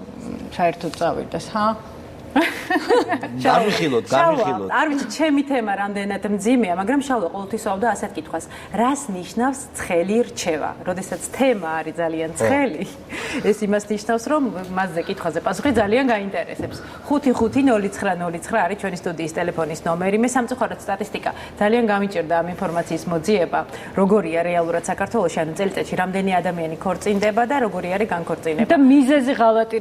საერთოდ წავიდეს, ხა?
გამიხილოთ.
არ ვიცი, ჩემი თემა რამდენად მძიმეა, მაგრამ შალვა ყოველთვის ვავდა ასეთ კითხვას. რას ნიშნავს ცხელი რჩევა? როდესაც თემა არის ძალიან ცხელი, ეს იმას ნიშნავს, რომ მასზე კითხვაზე პასუხი ძალიან გაინტერესებს. 550909 არის ჩვენი სტუდიის ტელეფონის ნომერი. მე სამწუხაროდ სტატისტიკა ძალიან გამიჭირდა ამ ინფორმაციის მოძიება. როგორია რეალურად საქართველოში, ანუ წელიწადში რამდენი ადამიანი ქორწინდება და როგორი არის განქორწინება.
და მიზეზი ღალატი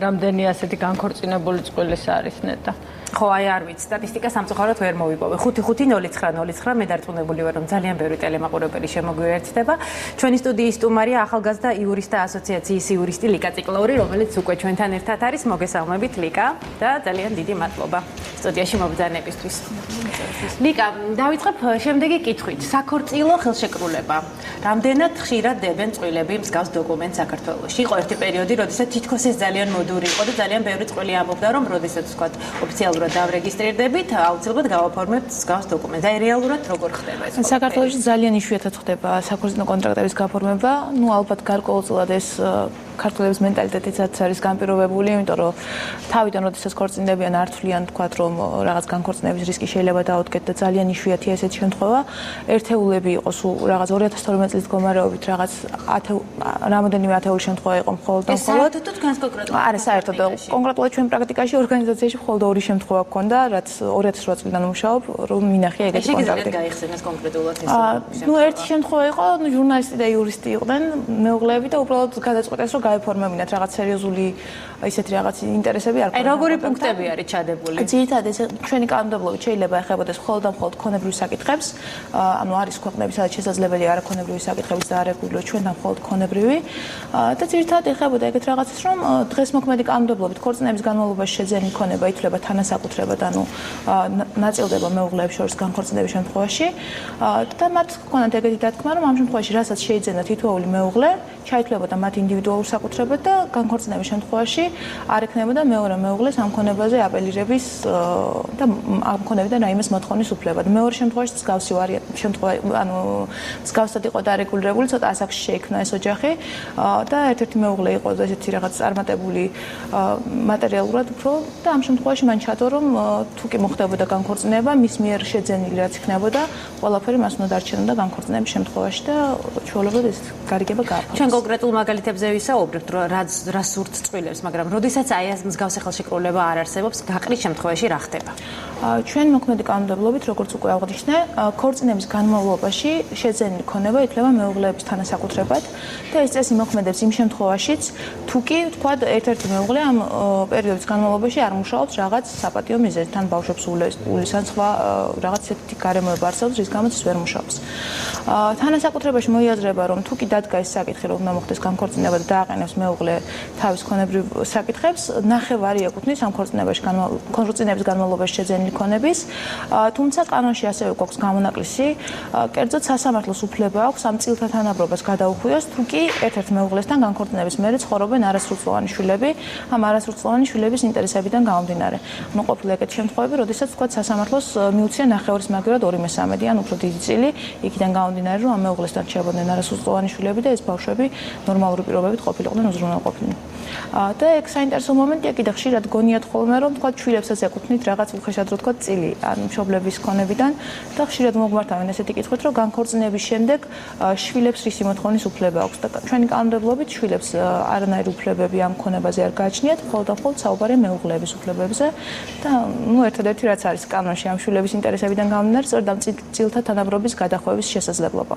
რამდენი ასეთი განქორწინებული წყვილის არის ნეტა.
ხო, აი არ ვიცი, სტატისტიკა სამწუხაროდ ვერ მოვიპოვე. 550909 მე დარწმუნებული ვარ, რომ ძალიან ბევრი ტელემაყურებელი შემოგვიერთდება. ჩვენი სტუდიის სტუმარია ახალგაზრდა იურისტთა ასოციაციის იურისტი ლიკა ციკლაური, რომელიც უკვე ჩვენთან ერთად არის. მოგესალმებით ლიკა და ძალიან დიდი მადლობა სტუდიაში მობრძანებისთვის. ლიკა, დავიწყებ შემდეგი კითხვით. საქორწილო ხელშეკრულება. რამდენად ხშირად დებენ წყვილები მსგავს დოკუმენტს საქართველოში? იყო ერთი პერიოდი, როდესაც თითქოს ეს ძალიან მოდური იყო და ძალიან ბევრი წყვილი ამბობდა, რომ როდესაც თქვა ოფიციალურად დავრეგისტრირდებით, აუცილებლად გავაფორმებთ მსგავს დოკუმენტს. აი რეალურად როგორ ხდება ეს?
საქართველოში ძალიან იშვიათად ხდება საქორწინო კონტრაქტების გაფორმება. ნუ ალბათ გარკვეულწილად ეს ქართველების მენტალიტეტიც არის განპირობებული, იმიტომ რომ თავიდან როდესაც ქორწინდებიან არ თვლიან თქვათ, რომ რაღაც განქორწინების რისკი შეიძლება დაუდგეთ და ძალიან იშვიათია ესეთი შემთხვევა. ერთეულები იყო სულ რაღაც 2012 წლის მდგომარეობით რაღაც რამოდენიმე ათეული შემთხვევა იყო მხოლოდ და მხოლოდ.
საერთოდ თქვენს კონკრეტულად?
არა, საერთოდ კონკრეტულად ჩვენ პრაქტიკაში ორგანიზაციაში მხოლოდ 2 შემთხვევა გქონდა, რაც 2008 წლიდან ვმუშაობ, რომ მინახია ეგეთი კონტრაქტი.
შეგიძლიათ გაიხსენოს კონკრეტულად ეს?
ნუ ერთი შემთხვევა იყო, ჟურნალისტი და იურისტი იყვნენ, მეუღლეები და უბრალოდ გადაწყვეტეს, რომ გაეფორმებინათ რაღაც სერიოზული ისეთი რაღაც ინტერესები არ
ქონდა. აი როგორი პუნქტები არის ჩადებული?
ძირითადად ეს ჩვენი კანონმდებლობით შეიძლება ეხებოდეს მხოლოდ და მხოლოდ ქონებრივ საკითხებს. ანუ არის ქვეყნები, სადაც შესაძლებელია არაქონებრივი საკითხებიც და არეგულიროს, ჩვენთან მხოლოდ ქონებრივი. და ძირითადად ეხებოდა ეგეთ რაღაცას, რომ დღეს მოქმედი კანონმდებლობით ქორწინების განმავლობაში შეძენილი ქონება ითვლება თანასაკუთრებად, ანუ ნაწილდება მეუღლეებს შორის განქორწინების შემთხვევაში. და მათ ჰქონდათ ეგეთი დათქმა, რომ ამ შემთხვევაში რასაც შეიძენა თითოეული მეუღლე, ჩაითვლებოდა მათ ინდივიდუალურ საკუთრებად და განქორწინების შემთხვევაში არ ექნებოდა მეორე მეუღლეს ამ ქონებაზე აპელირების და ამ ქონებიდან რაიმეს მოთხოვნის უფლება. მეორე შემთხვევაში მსგავსი შემთხვევა, ანუ მსგავსად იყო დარეგულირებული, ცოტა ასაკში შეიქმნა ეს ოჯახი და ერთ-ერთი მეუღლე იყო ესეთი რაღაც წარმატებული მატერიალურად უფრო და ამ შემთხვევაში მან ჩადო, რომ თუ კი მოხდებოდა განქორწინება, მის მიერ შეძენილი რაც იქნებოდა, ყველაფერი მას უნდა დარჩენოდა განქორწინების შემთხვევაში და ჩვეულებრივ ეს გარიგება გააფორმეს.
ჩვენ კონკრეტულ მაგალითებზე ვისაუბრებთ, რომ რა სურთ წყვილებს, მაგრამ როდესაც აი ეს მსგავსი ხელშეკრულება არ არსებობს, გაყრის შემთხვევაში რა ხდება?
ჩვენ მოქმედი კანონმდებლობით, როგორც უკვე აღნიშნე, ქორწინების განმავლობაში შეძენილი ქონება ითვლება მეუღლეების თანასაკუთრებად და ეს წესი მოქმედებს იმ შემთხვევაშიც, თუ კი ვთქვათ, ერთ-ერთი მეუღლე ამ პერიოდის განმავლობაში არ მუშაობს რაღაც საპატიო მიზეზით, ან ბავშვებს უვლის ან სხვა რაღაც ისეთი გარემოება არსებობს, რის გამოც ის ვერ მუშაობს. თანასაკუთრებაში მოიაზრება, რომ თუ კი დადგა ეს საკითხი, რომ უნდა მოხდეს განქორწინება და დააყენებს მეუღლე თავის ქონებრივ საკითხებს, ნახევარი ეკუთვნის ამ ქორწინების განმავლობაში შეძენილი ქონების, თუმცა კანონში ასევე გვაქვს გამონაკლისი, კერძოდ სასამართლოს უფლება აქვს ამ წილთა თანაბრობას გადაუხვიოს, თუ კი ერთ-ერთ მეუღლესთან განქორწინების მერე ცხოვრობენ არასრულწლოვანი შვილები, ამ არასრულწლოვანი შვილების ინტერესებიდან გამომდინარე. ანუ ყოფილა ეგეთი შემთხვევები, როდესაც თქვათ სასამართლოს მიუცია ნახევრის მაგივრად 2/3 ან უფრო დიდი წილი, იქიდან გამომდინარე, რომ ამ მეუღლესთან შეებოდნენ არასრულწლოვანი შვილები და ეს ბავშვები ნორმალური პირობებით ყოფილიყვნენ უზრუნველყოფილნი. და ეგ საინტერესო მომენტია, კიდე ხშირად გონიათ ხოლმე, რომ თქვათ შვილებსაც ეკუთვნით რაღაც უხეშად რო თქვათ წილი, ან მშობლების ქონებიდან და ხშირად მოგმართავენ ესეთი კითხვით, რომ განქორწინების შემდეგ შვილებს რისი მოთხოვნის უფლება აქვს და ჩვენი კანონმდებლობით შვილებს არანაირი უფლებები ამ ქონებაზე არ გააჩნიათ, მხოლოდ საუბარია მეუღლეების უფლებებზე და ერთადერთი რაც არის კანონში ამ შვილების ინტერესებიდან გამომდინარე, სწორედ ამ წილთა თანაბრობის გადახვევის შესაძლებლობა.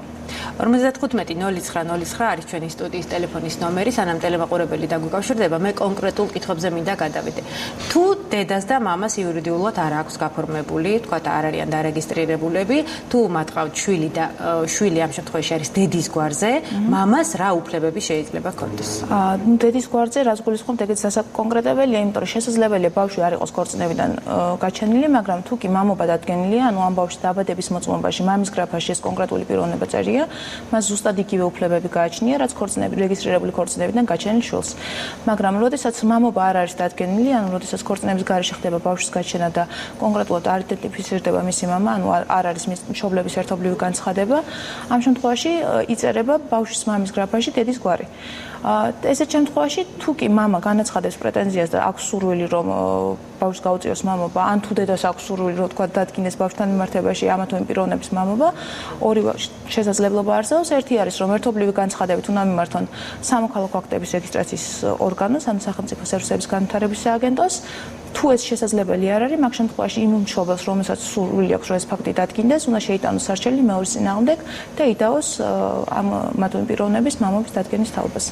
55-09-09 არის ჩვენი სტუდიის ტელეფონის ნომერი, სანამ ტელემაყურებელი დაგვიკავშირდება, მე კონკრეტულ კითხვებზე მინდა გადავიდე. თუ დედას და მამას იურიდიულად არ აქვს გაფორმებული, თქვათ არ არიან დარეგისტრირებულები, თუ მათ ყავთ შვილი და შვილი ამ შემთხვევაში არის დედის გვარზე, მამას რა უფლებები შეიძლება ჰქონდეს?
დედის გვარზე რაც გულისხმობთ, ეგეც საკონკრეტებელია, იმიტომ რომ შესაძლებელია ბავშვი არ იყოს ქორწინებიდან გაჩენილი, მაგრამ თუ კი მამობა დადგენილია, ანუ ამ ბავშვის დაბადების მოწმობაში, მამის გრაფაში ეს კონკრეტული პიროვნება წერია, მას ზუსტად იგივე უფლებები გააჩნია, რაც რეგისტრირებული ქორწინებიდან გაჩენილ შვილს. მაგრამ როდესაც მამობა არ არის დადგენილი, ანუ როდესაც ქორწინების გარეშე ხდება ბავშვის გაჩენა და კონკრეტულად არ იდენტიფიცირდება მისი მამა, ანუ არ არის მშობლების ერთობლივი განცხადება, ამ შემთხვევაში იწერება ბავშვის მამის გრაფაში დედის გვარი. ესეთ შემთხვევაში თუ კი მამა განაცხადებს პრეტენზიას და აქვს სურვილი რომ ბავშვს გაუწიოს მამობა, ან თუ დედას აქვს სურვილი რომ თქვა დადგინეს ბავშვთან მიმართებაში ამა თუ იმ პიროვნების მამობა, ორივე შესაძლებლობა არსებობს. ერთი არის რომ ერთობლივი განცხადებით უნდა მიმართონ სამოქალაქო აქტების რეგისტრაციის ორგანოს, ანუ სახელმწიფო სერვისების განვითარების სააგენტოს. თუ ეს შესაძლებელი არ არის, მაგ შემთხვევაში იმ მშობელს, რომელსაც სურვილი აქვს, რომ ეს ფაქტი დადგინდეს, უნდა შეიტანოს სარჩელი მეორის წინააღმდეგ და იდაოს ამ მათი პიროვნების მამობის დადგენის თაობას.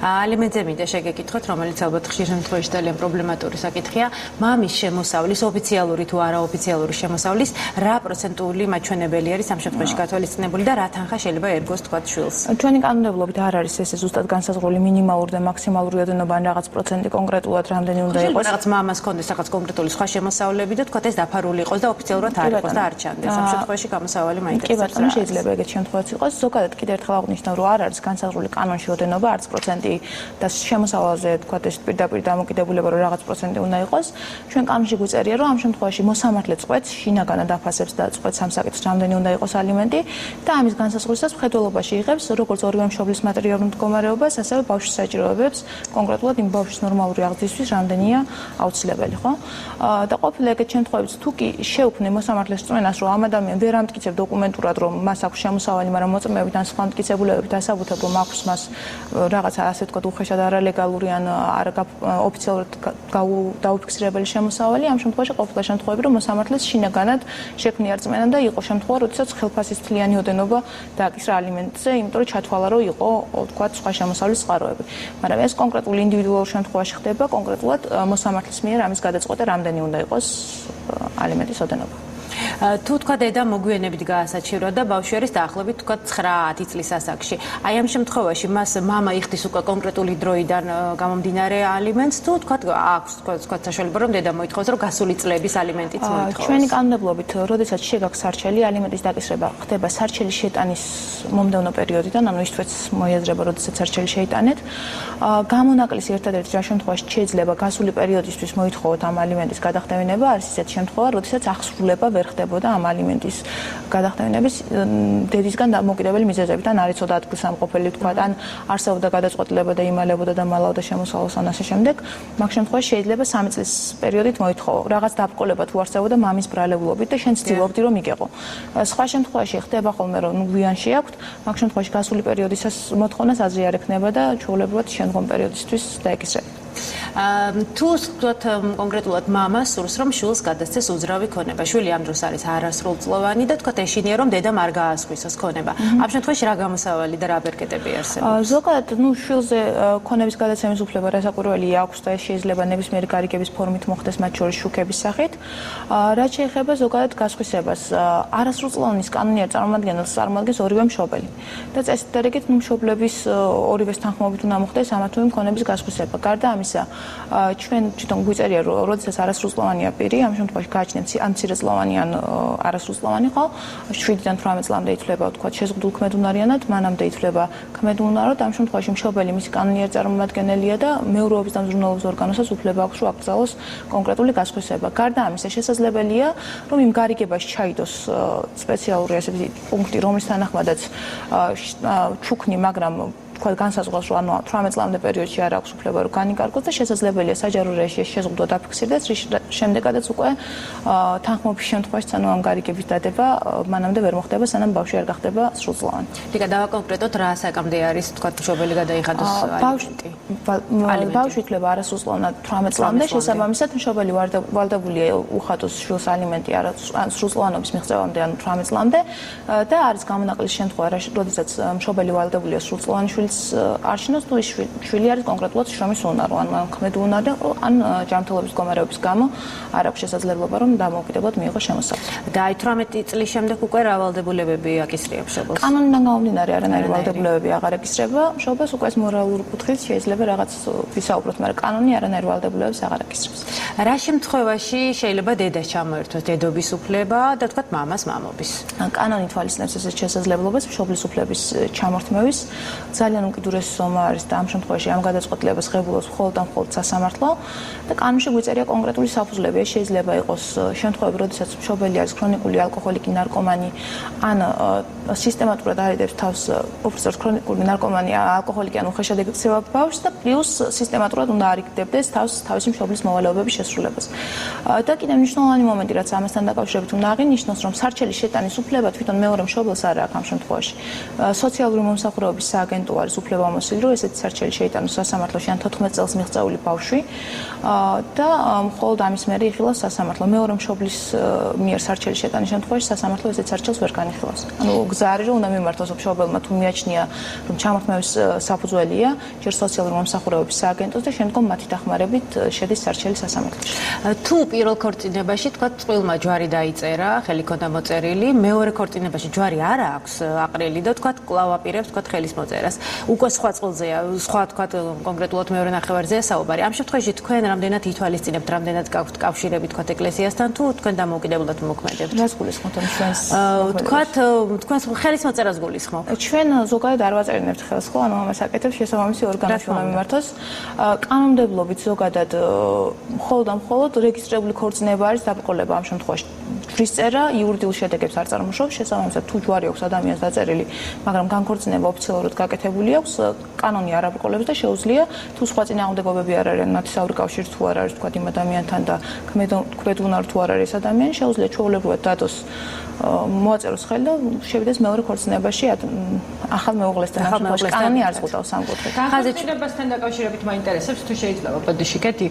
ალიმენტზე მინდა შეგეკითხოთ, რომელიც ალბათ ხშირ შემთხვევაში ძალიან პრობლემატური საკითხია, მამის შემოსავლის, ოფიციალური თუ არაოფიციალური შემოსავლის, რა პროცენტული მაჩვენებელი არის ამ შემთხვევაში გათვალისწინებული და რა თანხა შეიძლება ერგოს თქვათ შვილს?
ჩვენი კანონმდებლობით არ არის ესე ზუსტად განსაზღვრული მინიმალური და მაქსიმალური ოდენობა ან რაღაც პროცენტი კონკრეტულად რამდენი უნდა იყოს.
რაღაც მამას რაღაც კონკრეტული სხვა შემოსავლები და თქვათ ეს დაფარული იყოს და ოფიციალურად არ იყოს და არ ჩანდეს. ამ შემთხვევაში გამოსავალი მაინტერესებს.
კი ბატონო, შეიძლება ეგეთ შემთხვევაც იყოს. ზოგადად კიდევ ერთხელ აღნიშნავ, რომ არ არის განსაზღვრული კანონში ოდენობა, არც პროცენტი და შემოსავალზე თქვათ ეს პირდაპირ დამოკიდებულება, რომ რაღაც პროცენტი უნდა იყოს. ჩვენ კანონში გვიწერია, რომ ამ შემთხვევაში მოსამართლე წყვეტს, შინაგანად აფასებს და წყვეტს ამ საკითხს, რამდენი უნდა იყოს ალიმენტი და ამის განსაზღვრისას მხედველობაში იღებს როგორც ორივე მშობლის მატერიალურ მდგომარეობას, ასევე ბავშვის საჭიროებებს, კონკრეტულად იმ ბავშვის ნორმალური აღზრდისთვის რამდენია აუცილებელი. და ყოფილა ეგეთ შემთხვევებში თუ კი შეუქმნე მოსამართლეს წმენას, რომ ამ ადამიანს ვერ ამტკიცებ დოკუმენტურად, რომ მას აქვს შემოსავალი, მაგრამ მოწმეებით ან სხვა მტკიცებულებებით ასაბუთებ, რომ აქვს მას რაღაცა ასე ვთქვათ უხეშად არალეგალური ან ოფიციალურად დაუფიქსირებელი შემოსავალი, ამ შემთხვევაში ყოფილა შემთხვევები, რომ მოსამართლეს შინაგანად შექმნია რწმენა და იყო შემთხვევა, როდესაც ხელფასის თლიანი ოდენობა დააკისრა ალიმენტზე, იმიტომ რომ ჩათვალა, რომ იყო ვთქვათ სხვა შემოსავლის წყაროები. მაგრამ ეს კონკრეტულ ინდივიდუალურ შემთხვევაში ხდება კონკრეტულად მოსამართლის მიერ ამის გადაწყვეტა რამდენი უნდა იყოს ალიმენტის ოდენობა.
თუ თქვა დედა მოგვიანებით გაასაჩივრა და ბავშვი არის დაახლოებით თქვა 9-10 წლის ასაკში. აი ამ შემთხვევაში მას მამა იხდის უკვე კონკრეტული დროიდან გამომდინარე ალიმენტს თუ თქვა აქვს თქვა საშუალება რომ დედა მოითხოვს რომ გასული წლების ალიმენტიც მოითხოვოს.
ჩვენი კანონმდებლობით, როდესაც შეგაქვს სარჩელი, ალიმენტის დაკისრება ხდება სარჩელი შეტანის მომდევნო პერიოდიდან, ანუ ისთვეც მოიაზრება, როდესაც სარჩელი შეიტანეთ. გამონაკლისი ერთადერთი რა შემთხვევაში შეიძლება გასული პერიოდისთვის მოითხოვოთ ამ ალიმენტის გადახდევინება, არის ისეთი შემთხვევა, როდესაც აღსრულება ვერ ხდებოდა ამ ალიმენტის გადახდევინების დედისგან დამოკიდებელი მიზეზებით, ან არ იცოდა ადგილსამყოფელი, თქვა, ან არსებობდა გადაწყვეტილება და იმალებოდა და მალავდა შემოსავალს ან ასე შემდეგ. მაგ შემთხვევაში შეიძლება 3 წლის პერიოდით მოითხოვო. რაღაც დაბრკოლება თუ არსებობდა მამის ბრალებლობით და შენ ცდილობდი რომ იგეყო. სხვა შემთხვევაში ხდება ხოლმე რომ გვიანში აქვთ, მაგ შემთხვევაში გასული პერიოდისას მოთხოვნას აზრი არ ექნება და ჩვეულებრივად შემდგომ პერიოდისთვის დაეკისრება.
თუ ვთქვათ კონკრეტულად მამას სურს რომ შვილს გადასცეს უძრავი ქონება. შვილი ამ დროს არის არასრულწლოვანი და თქვათ ეშინია რომ დედამ არ გაასხვისოს ქონება. ამ შემთხვევაში რა გამოსავალი და რა ბერკეტები არსებობს?
ზოგადად, შვილზე ქონების გადაცემის უფლება რასაკვირველია აქვს და ეს შეიძლება ნებისმიერი გარიგების ფორმით მოხდეს, მათ შორის შუქების სახით. რაც შეეხება ზოგადად გასხვისებას, არასრულწლოვანის კანონიერ წარმომადგენელს წარმოადგენს ორივე მშობელი. და წესით დარიგით, მშობლების ორივეს თანხმობით უნდა მოხდეს ამა თუ იმ ქონების გასხვისება. გარდა ამისა, ჩვენ თვითონ გვიწერია, რომ როდესაც არასრულწლოვანია პირი, ამ შემთხვევაში გააჩნიათ ან მცირეწლოვანი ან არასრულწლოვანი ხო, 7-დან 18 წლამდე ითვლება, თქვათ, შეზღუდულ ქმედუნარიანად, მანამდე ითვლება ქმედუნაროდ, ამ შემთხვევაში მშობელი მისი კანონიერ წარმომადგენელია და მეურვეობის და მზრუნველობის ორგანოსაც უფლება აქვს, რომ აკრძალოს კონკრეტული გასხვისება. გარდა ამისა, შესაძლებელია, რომ იმ გარიგებაში ჩაიდოს სპეციალური ასეთი პუნქტი, რომლის თანახმადაც ჩუქნი, მაგრამ თქვა განსაზღვრავს, რომ ანუ 18 წლამდე პერიოდში არ აქვს უფლება რომ განიკარგოს და შესაძლებელია საჯარო რეჟიმში შეზღუდვა დაფიქსირდეს, რის შემდეგაც უკვე თანხმობის შემთხვევაში ანუ ამ გარიგების დადება მანამდე ვერ მოხდება, სანამ ბავშვი არ გახდება სრულწლოვანი.
დიგა დავაკონკრეტოთ რა საკამდე არის, თქვა მშობელი გადაიხადოს ალიმენტი.
ბავშვი ითვლება არასრულწლოვანად 18 წლამდე, შესაბამისად მშობელი ვალდებულია უხადოს შვილს ალიმენტი სრულწლოვანობის მიღწევამდე, ანუ 18 წლამდე და არის გამონაკლისის შემთხვევა, როდესაც მშობელი ვალდებულია სრულწლოვანი არჩინოს თუ ის შვილი არის კონკრეტულად შრომის უნარო, ან ქმედუნარი, ან ჯანმრთელობის მდგომარეობის გამო არ აქვს შესაძლებლობა რომ დამოუკიდებლად მიიღოს შემოსავალი.
და 18 წლის შემდეგ უკვე რა ვალდებულებები აკისრია მშობელს?
კანონიდან გამომდინარე არანაირი ვალდებულებები აღარ აკისრება, მშობელს უკვე მორალური კუთხით შეიძლება რაღაც ვისაუბროთ, მაგრამ კანონი არანაირ ვალდებულებებს აღარ აკისრებს.
რა შემთხვევაში შეიძლება დედას ჩამოერთოს დედობის უფლება და თქვათ მამას მამობის?
კანონი თვალისწინებს ესეთ შესაძლებლობას მშობლის უფლების ჩამორთმევის. ძალიან უკიდურესი ზომა არის და ამ შემთხვევაში ამ გადაწყვეტილებას ღებულობს მხოლოდ და მხოლოდ სასამართლო და კანონში გვიწერია კონკრეტული საფუძვლები. ეს შეიძლება იყოს შემთხვევები, როდესაც მშობელი არის ქრონიკული ალკოჰოლიკი, ნარკომანი, ან სისტემატურად არიდებს თავს უბრალოდ ქრონიკული ნარკომანი, ალკოჰოლიკი, ან უხეშად ექცევა ბავშვს და პლუს სისტემატურად უნდა არიდებდეს თავისი მშობლის მოვალეობების შესრულებას. და კიდევ მნიშვნელოვანი მომენტი, რაც ამასთან დაკავშირებით უნდა აღინიშნოს, რომ სარჩელის შეტანის უფლება თვითონ მეორე მშობელს არ აქვს ამ შემთხვევაში. სოციალური მომსახურების სააგენტო არის უფლებამოსილი, რომ ესეთი სარჩელი შეიტანოს სასამართლოში ან 14 წელს მიღწეული ბავშვი და მხოლოდ ამის მერე იხილავს სასამართლო. მეორე მშობლის მიერ სარჩელი შეტანის შემთხვევაში სასამართლო ესეთ სარჩელს ვერ განიხილავს. ანუ გზა არის, რომ უნდა მიმართოს მშობელმა თუ მიაჩნია, რომ ჩამორთმევის საფუძველია, ჯერ სოციალური მომსახურების სააგენტოს და შემდგომ მათი დახმარებით შედის სარჩელი სასამართლოში.
თუ პირველ ქორწინებაში თქვა წყვილმა ჯვარი დაიწერა, ხელი ქონდა მოწერილი, მეორე ქორწინებაში ჯვარი არ აქვს აყრილი და თქვა კვლავ აპირებს თქვა ხელის მოწერას. უკვე სხვა წყვილზეა, სხვა თქვა კონკრეტულად მეორე ნახევარზეა საუბარი. ამ შემთხვევაში თქვენ რამდენად ითვალისწინებთ, რამდენად გაქვთ კავშირები თქვა ეკლესიასთან თუ თქვენ დამოუკიდებლად მოქმედებთ?
რას გულისხმობთ ამ ჩვენს?
თქვა თქვენს ხელის მოწერას გულისხმობ.
ჩვენ ზოგადად არ ვაწერინებთ ხელს, ხო? ანუ ამას აკეთებს შესაბამისი ორგანოში უნდა მიმართოს. კანონმდებლობით ზოგადად მხოლოდ და მხოლოდ რეგისტრირებული ქორწინება არის დაბრკოლება ამ შემთხვევაში. ჯვრის წერა იურიდიულ შედეგებს არ წარმოშობს, შესაბამისად თუ ჯვარი აქვს ადამიანს დაწერილი, მაგრამ განქორწინება ოფიციალურად გაკეთებული აქვს, კანონი არ აბრკოლებს და შეუძლია თუ სხვა წინააღმდეგობები არ არიან ნათესაური კავშირი თუ არ არის თქვა იმ ადამიანთან და ქმედუნარი თუ არ არის ადამიანი, შეუძლია ჩვეულებრივად დადოს მოაწეროს ხელი და შევიდეს მეორე ქორწინებაში ახალ მეუღლესთან. კანონი არ ზღუდავს ამ კუთხით.
განხორციელებასთან დაკავშირებით მაინტერესებს თუ შეიძლება ბოდიში კეთი.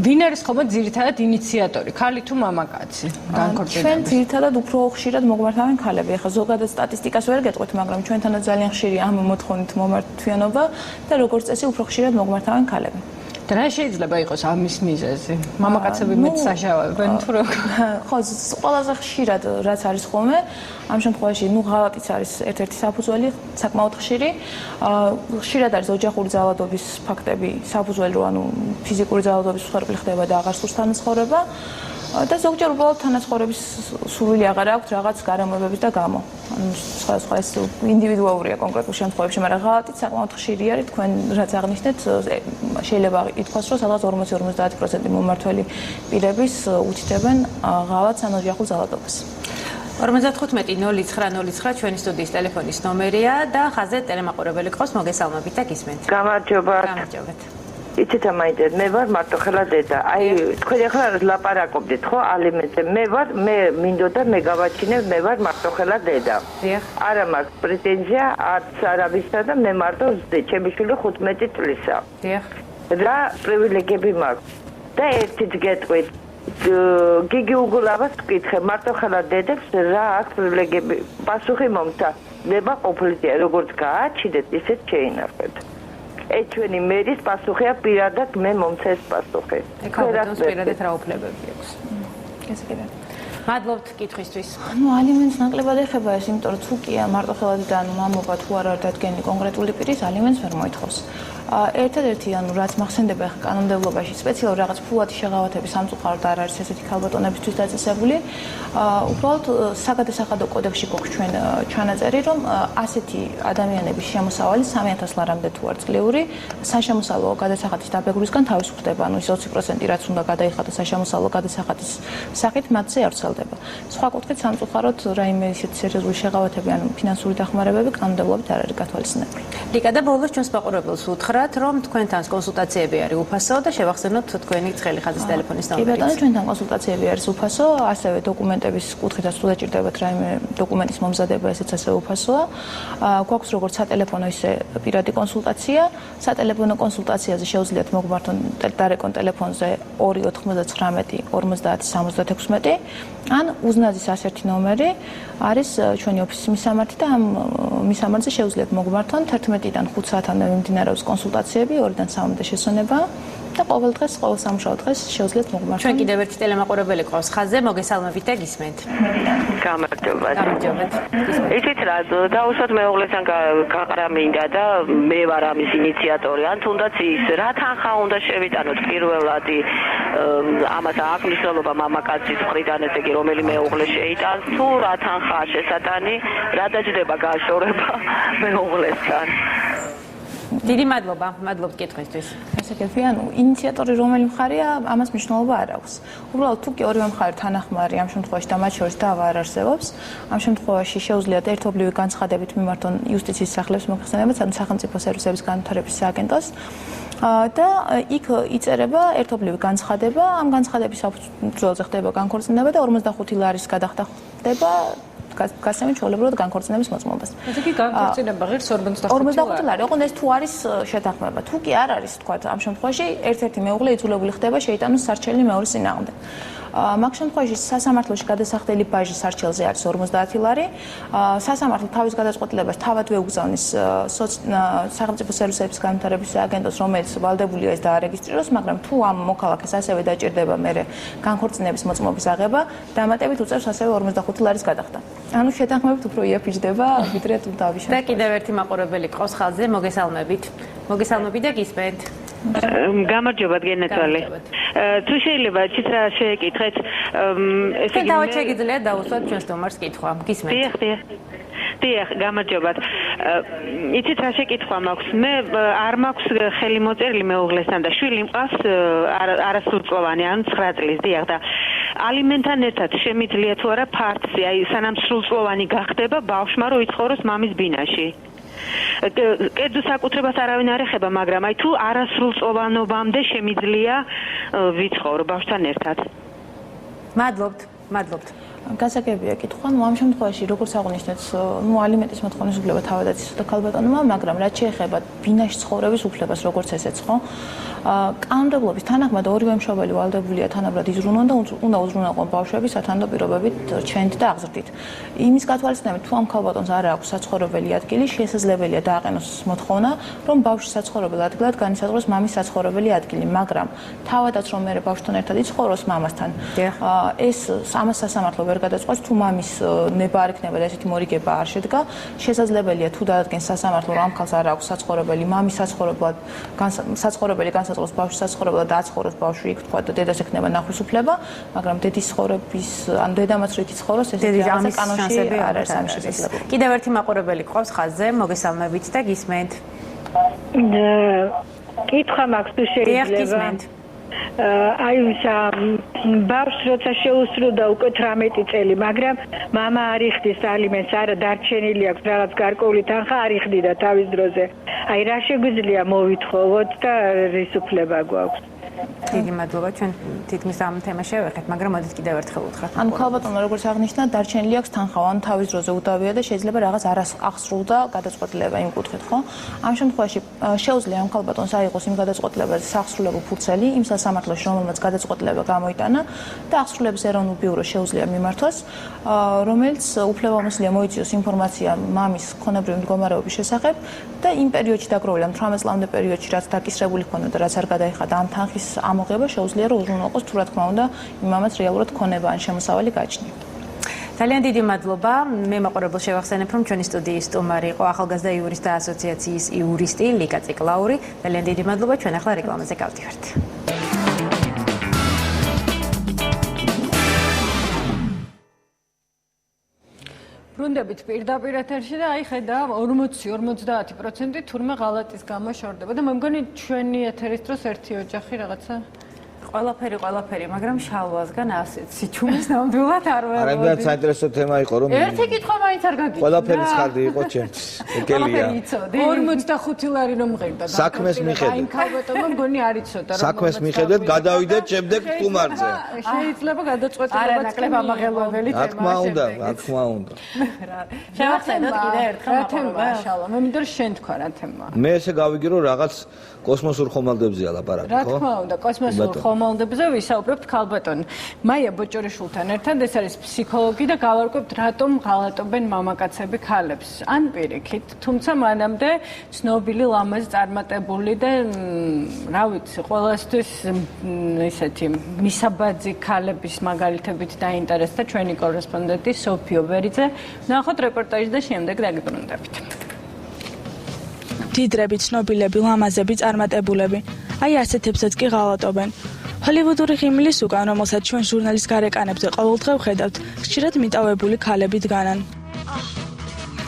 ვინ არის ხოლმე ძირითადად ინიციატორი, ქალი თუ მამაკაცი განქორწინებაში?
ჩვენ ძირითადად უფრო ხშირად მოგმართავენ ქალები. ეხლა ზოგადად სტატისტიკას ვერ გეტყვით, მაგრამ ჩვენთანაც ძალიან ხშირი ამ მოთხოვნით მომართვიანობა და როგორც წესი უფრო ხშირად მოგმართავენ ქალები.
და რა შეიძლება იყოს ამის მიზეზი? მამაკაცები მეტ საშავებენ თუ როგორ?
ხო, ყველაზე ხშირად რაც არის ხოლმე, ამ შემთხვევაში ღალატიც არის ერთ-ერთი საფუძველი, საკმაოდ ხშირი. ხშირად არის ოჯახური ძალადობის ფაქტები, საფუძველი, რომ ანუ ფიზიკური ძალადობის მსხვერპლი ხდება და აღარ სურს თანაცხოვრება. და ზოგჯერ უბრალოდ თანაცხოვრების სურვილი აღარ აქვს რაღაც გარემოებების და გამო. ანუ სხვა ეს ინდივიდუალურია კონკრეტულ შემთხვევებში, მაგრამ ღალატიც საკმაოდ ხშირი არის. თქვენ რაც აღნიშნეთ, შეიძლება ითქვას, რომ სადღაც 40-50% მომმართველი პირების უთითებენ ღალატს ან ოჯახურ ძალადობას.
55-09-09 ჩვენი სტუდიის ტელეფონის ნომერია და ხაზზე ტელემაყურებელი ყავს, მოგესალმებით და გისმენთ.
გამარჯობათ. იცით ამაიდეთ, მე ვარ მარტოხელა დედა. აი, თქვენ ახლა ლაპარაკობდით, ხო, ალიმენტზე. მე მინდოდა მე გავაჩინებ, მე ვარ მარტოხელა დედა. არა მაქვს პრეტენზია არც არავისა და მე მარტო ვზდე, ჩემი შვილი 15 წლისა. რა პრივილეგიები მაქვს და ერთით გეტყვით გიგი უგულავას ვკითხე მარტო ხელა დედებს რა აქვს პრივილეგიები პასუხი მომცა ნება ყოფილია როგორც გააჩიდეთ ისეთ შეინარჩუნეთ ეს ჩვენი მერის პასუხია პირადად მე მომცა ეს პასუხი
ეკავატოს პირადად რა უფლებები აქვს გასაგებია მადლობთ კითხვისთვის.
ალიმენტს ნაკლებად ეხება ეს, იმიტომ რომ თუ კი მარტო ხელადი და მამობა თუ არ არის დადგენილი კონკრეტული პირის ალიმენტს ვერ მოითხოვს. ერთადერთი რაც მახსენდება ახლა კანონმდებლობაში სპეციალურ რაღაც ფულადი შეღავათების სამწუხაროდ არ არის ესეთი ქალბატონებისთვის დაწესებული. უბრალოდ საგადასახადო კოდექსში გვაქვს ჩვენ ჩანაწერი, რომ ასეთი ადამიანების შემოსავალი 3000 ლარამდე თუ არ წლიური საშემოსავლო გადასახადის დაბეგვისგან თავისუფლდება. ანუ ის 20% რაც უნდა გადაიხადოს საშემოსავლო გადასახადის სახით მათზე არ ვრცელდება. სხვა კუთხით სამწუხაროდ რაიმე ისეთი სერიოზული შეღავათები ან ფინანსური დახმარებები კანონმდებლობით არ არის გათვალისწინებული.
ლიკა და ბოლოს ჩვენს მაყურებელს უთხრათ, რომ თქვენთან კონსულტაციები არის უფასო და შევახსენოთ თქვენი ცხელი ხაზის ტელეფონის ნომერიც.
კი ბატონო, ჩვენთან კონსულტაციები არის უფასო, ასევე დოკუმენტების კუთხითაც თუ დაჭირდებათ რაიმე დოკუმენტის მომზადება, ესეც ასევე უფასოა. გვაქვს როგორც სატელეფონო, ისე პირადი კონსულტაცია. სატელეფონო კონსულტაციაზე შეუძლიათ მოგმართონ დარეკონ ტელეფონზე 299 50 66 ან უზნაძის 101 ნომერი არის ჩვენი ოფისის მისამართი და ამ მისამართზე შეუძლიათ მოგმართონ 11-დან 5 საათამდე მიმდინარეობს კონსულტაციები 2-დან 3-მდე შესვენება და ყოველ დღეს, ყოველ სამუშაო დღეს შეუძლიათ მოგმართონ.
ჩვენ კიდევ ერთი ტელემაყურებელი ყავს ხაზზე, მოგესალმებით და გისმენთ.
გამარჯობათ.
გამარჯობათ.
იცით რა, დაუშვათ მეუღლესთან გაყრა მინდა და მე ვარ ამის ინიციატორი. ან თუნდაც ის რა თანხა უნდა შევიტანოთ პირველადი ამას აქვს მნიშვნელობა მამაკაცის მხრიდან, ესე იგი რომელი მეუღლე შეიტანს თუ რა თანხაა შესატანი, რა დაჯდება გაშორება მეუღლესთან.
დიდი მადლობა, მადლობთ კითხვისთვის.
გასაგებია, ანუ ინიციატორი რომელი მხარეა, ამას მნიშვნელობა არ აქვს. უბრალოდ თუ კი ორივე მხარე თანახმარი ამ შემთხვევაში და მათ შორის დავა არ არსებობს, ამ შემთხვევაში შეუძლიათ ერთობლივი განცხადებით მიმართონ იუსტიციის სახლებს მოხსენებაც, ანუ სახელმწიფო სერვისების განვითარების სააგენტოს და იქ იწერება ერთობლივი განცხადება, ამ განცხადების საფუძველზე ხდება განქორწინება და 45 ლარის გადახდა ხდება გასცემით ჩვეულებრივად განქორწინების მოწმობას.
ესე იგი განქორწინება ღირს
45 ლარი. ოღონდ ეს თუ არის შეთანხმება, თუ კი არ არის, თქვა ამ შემთხვევაში ერთ-ერთი მეუღლე იძულებული ხდება შეიტანოს სარჩელი მეუღლის წინააღმდეგ. მაგ შემთხვევაში სასამართლოში გადასახდელი ბაჟის სარჩელზე არის 50 ლარი. სასამართლო თავის გადაწყვეტილებას თავადვე უგზავნის სახელმწიფო სერვისების განვითარების სააგენტოს, რომელიც ვალდებულია ეს დაარეგისტრიროს, მაგრამ თუ ამ მოქალაქეს ასევე დაჭირდება მერე განქორწინების მოწმობის აღება, დამატებით უწევს ასევე 45 ლარის გადახდა. ანუ შეთანხმებით უფრო იაფიჯდება, ვიდრე თუ დავიშალოთ.
და კიდევ ერთი მაყურებელი ყავს ხაზზე, მოგესალმებით. მოგესალმებით და გისმენთ.
გამარჯობათ გენეთვალე. თუ შეიძლება ცით რა შეეკითხეთ,
ესე იგი თავად შეგიძლიათ დაუსვათ ჩვენ სტუმარს კითხვა. გისმენთ.
დიახ, გამარჯობათ. იცით რა შეკითხვა მაქვს? მე არ მაქვს ხელი მოწერილი მეუღლესთან და შვილი მყავს არასრულწლოვანი, ანუ 9 წლის, დიახ და ალიმენტთან ერთად შემიძლია თუ არა ფართზე, აი სანამ სრულწლოვანი გახდება ბავშვმა რო იცხოვროს მამის ბინაში. კერძო საკუთრებას არავინ არ ეხება, მაგრამ აი თუ არასრულწლოვანობამდე შემიძლია ვიცხოვრო ბავშვთან ერთად.
მადლობთ, მადლობთ.
გასაგებია კითხვა, ამ შემთხვევაში როგორც აღნიშნეთ, ალიმენტის მოთხოვნის უფლება თავადაც იცოდა ქალბატონმა, მაგრამ რაც შეეხება ბინაში ცხოვრების უფლებას, როგორც ესეც ხო, კანონმდებლობის თანახმად ორივე მშობელი ვალდებულია თანაბრად იზრუნონ და უნდა უზრუნველყონ ბავშვები სათანადო პირობებით ჩენით და აღზრდით. იმის გათვალისწინებით, თუ ამ ქალბატონს არ აქვს საცხოვრებელი ადგილი, შესაძლებელია დააყენოს მოთხოვნა, რომ ბავშვის საცხოვრებელ ადგილად განისაზღვროს მამის საცხოვრებელი ადგილი, მაგრამ თავადაც რომ მე ბავშვთან ერთად იცხოვროს მამასთან, ეს ამას სასამართლო ვერ გადაწყვეტს, თუ მამის ნება არ იქნება და ესეთი მორიგება არ შედგა, შესაძლებელია თუ დაადგენს სასამართლო, რომ ამ ქალს არ აქვს საცხოვრებელი, მამის საცხოვრებელი განსაზღვროს ბავშვის საცხოვრებლად და აცხოვროს ბავშვი იქ, თქვა და დედას ექნება ნახვის უფლება, მაგრამ დედის ცხოვრების, ან დედამაც რო იქ იცხოვროს, ესეთი რაღაცა კანონში არ არის ამ შესაძლებელი.
კიდევ ერთი მაყურებელი ყავს ხაზზე, მოგესალმებით და გისმენთ.
კითხვა მაქვს თუ შეიძლება. აი ბავშვს როცა შეუსრულდა უკვე 18 წელი, მაგრამ მამა არ იხდის ალიმენტს, არა დარჩენილი აქვს რაღაც გარკვეული თანხა არ იხდიდა თავის დროზე. აი რა შეგვიძლია მოვითხოვოთ და რის უფლება გვაქვს?
დიდი მადლობა, ჩვენ თითქმის ამ თემას შევეხეთ, მაგრამ მოდით კიდევ ერთხელ უთხრათ.
ანუ ქალბატონმა როგორც აღნიშნა, დარჩენილი აქვს თანხავა, ანუ თავის დროზე უდავია და შეიძლება რაღაც არას აღსრულდა გადაწყვეტილება იმ კუთხით, ხო? ამ შემთხვევაში შეუძლია ამ ქალბატონს აიღოს იმ გადაწყვეტილებაზე სახსრულებო ფურცელი იმ სასამართლოში, რომელმაც გადაწყვეტილება გამოიტანა და ახსრულების ეროვნულ ბიუროს შეუძლია მიმართოს, რომელიც უფლებამოსილია მოიწიოს ინფორმაცია მამის ქონებრივი მდგომარეობის შესახებ და იმ პერიოდში დაგროვილი 18 წლამდე პერიოდში რაც დაკისრებული ქონდა და რაც არ გადაიხადა ამ თანხის ამოღება შეუძლია რომ უზრუნველყოს თუ რა თქმა უნდა იმ მამას რეალურად ქონება ან შემოსავალი გაჩნია.
ძალიან დიდი მადლობა. მე მაყურებელს შევახსენებ, რომ ჩვენი სტუდიის სტუმარი იყო ახალგაზრდა იურისტთა ასოციაციის იურისტი ლიკა ციკლაური. ძალიან დიდი მადლობა. ჩვენ ახლა რეკლამაზე გავდივართ.
ბრუნდებით პირდაპირ ეთერში და აი ხედავ 40-50% თურმე ღალატის გამო შორდება და მე მგონი ჩვენი ეთერის დროს ერთი ოჯახი რაღაცა
ყველაფერი, მაგრამ შალვასგან ასეთ სიჩუმეს ნამდვილად არ ვეღარ.
არა, მე საინტერესო თემა იყო რომ
ერთი კითხვა მაინც არ გაგიჩნდა.
ყველაფერი ცხადდი იყო ჩემთვის. ეკელია.
45 ლარი რომ მღერდა.
საქმეს მიხედეთ.
აი ქალბატონმა მგონი არ იცოდა რომ
საქმეს მიხედეთ, გადავიდეთ შემდეგ სტუმარზე.
შეიძლება გადაწყვეტილებაც
ნაკლებ ამაღელვებელი თემა.
რა თქმა უნდა.
შევახსენოთ კიდე ერთხელ
თემა შალვა. მე მინდა შენ თქვა რა თემა.
მე ესე გავიგე რომ რაღაც კოსმოსურ ხომალდებზეა ლაპარაკი, ხო?
რა თქმა უნდა, კოსმოსურ ხომალდებზე ვისაუბრებთ ქალბატონ მაია ბოჭორიშვილთან ერთად. ეს არის ფსიქოლოგი და გავარკვევთ რატომ ღალატობენ მამაკაცები ქალებს. ან პირიქით, თუმცა მანამდე ცნობილი ლამაზ წარმატებული და რა ვიცი, ყველასთვის ესეთი მისაბაძი ქალების მაგალითებით დაინტერესდა ჩვენი კორესპონდენტი სოფიო ვერიძე. ნახოთ რეპორტაჟი და შემდეგ დაგიბრუნდებით.
დიდრები, ცნობილები, ლამაზები, წარმატებულები. აი ასეთებსაც კი ღალატობენ. ჰოლივუდური ღიმილის უკან, რომელსაც ჩვენ ჟურნალის გარეკანებზე ყოველდღე ვხედავთ, ხშირად მიტოვებული ქალები დგანან.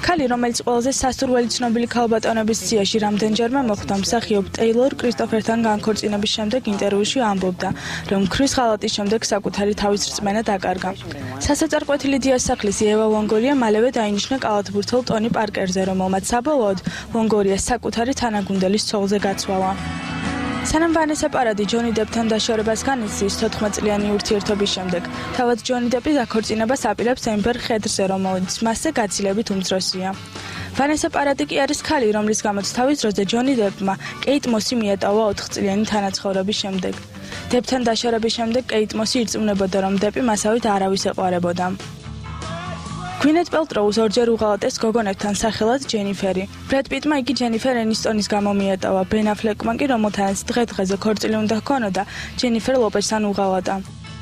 ქალი, რომელიც ყველაზე სასურველი ცნობილი ქალბატონების სიაში რამდენჯერმე მოხვდა, მსახიობ ტეილორ კრისტოფერთან განქორწინების შემდეგ ინტერვიუში ამბობდა, რომ ქრის ღალატის შემდეგ საკუთარი თავის რწმენა დაკარგა. სასოწარკვეთილი დიასახლის ევა ლონგორია მალევე დაინიშნა კალათბურთელ ტონი პარკერზე, რომელმაც საბოლოოდ ლონგორია საკუთარი თანაგუნდელის ცოლზე გაცვალა. სანამ ვანესა პარადი ჯონი დებთან დაშორებას განიცდის 14 წლიანი ურთიერთობის შემდეგ, თავად ჯონი დები დაქორწინებას აპირებს ემბერ ჰედრზე, რომელიც მასზე გაცილებით უმცროსია. ვანესა პარადი კი არის ქალი, რომლის გამოც თავის დროზე ჯონი დებმა კეიტ მოსი მიატოვა 4 წლიანი თანაცხოვრების შემდეგ. დებთან დაშორების შემდეგ კეიტ მოსი ირწმუნებოდა, რომ დები მასავით არავის ეყარებოდა. გვინეთ პელტროუს ორჯერ უღალატეს გოგონებთან სახელად ჯენიფერი. ბრედ პიტმა იგი ჯენიფერ ენისტონის გამო მიატოვა, ბენ აფლეკმა კი რომელთანაც დღე-დღეზე ქორწილი უნდა ჰქონოდა, ჯენიფერ ლოპესთან უღალატა.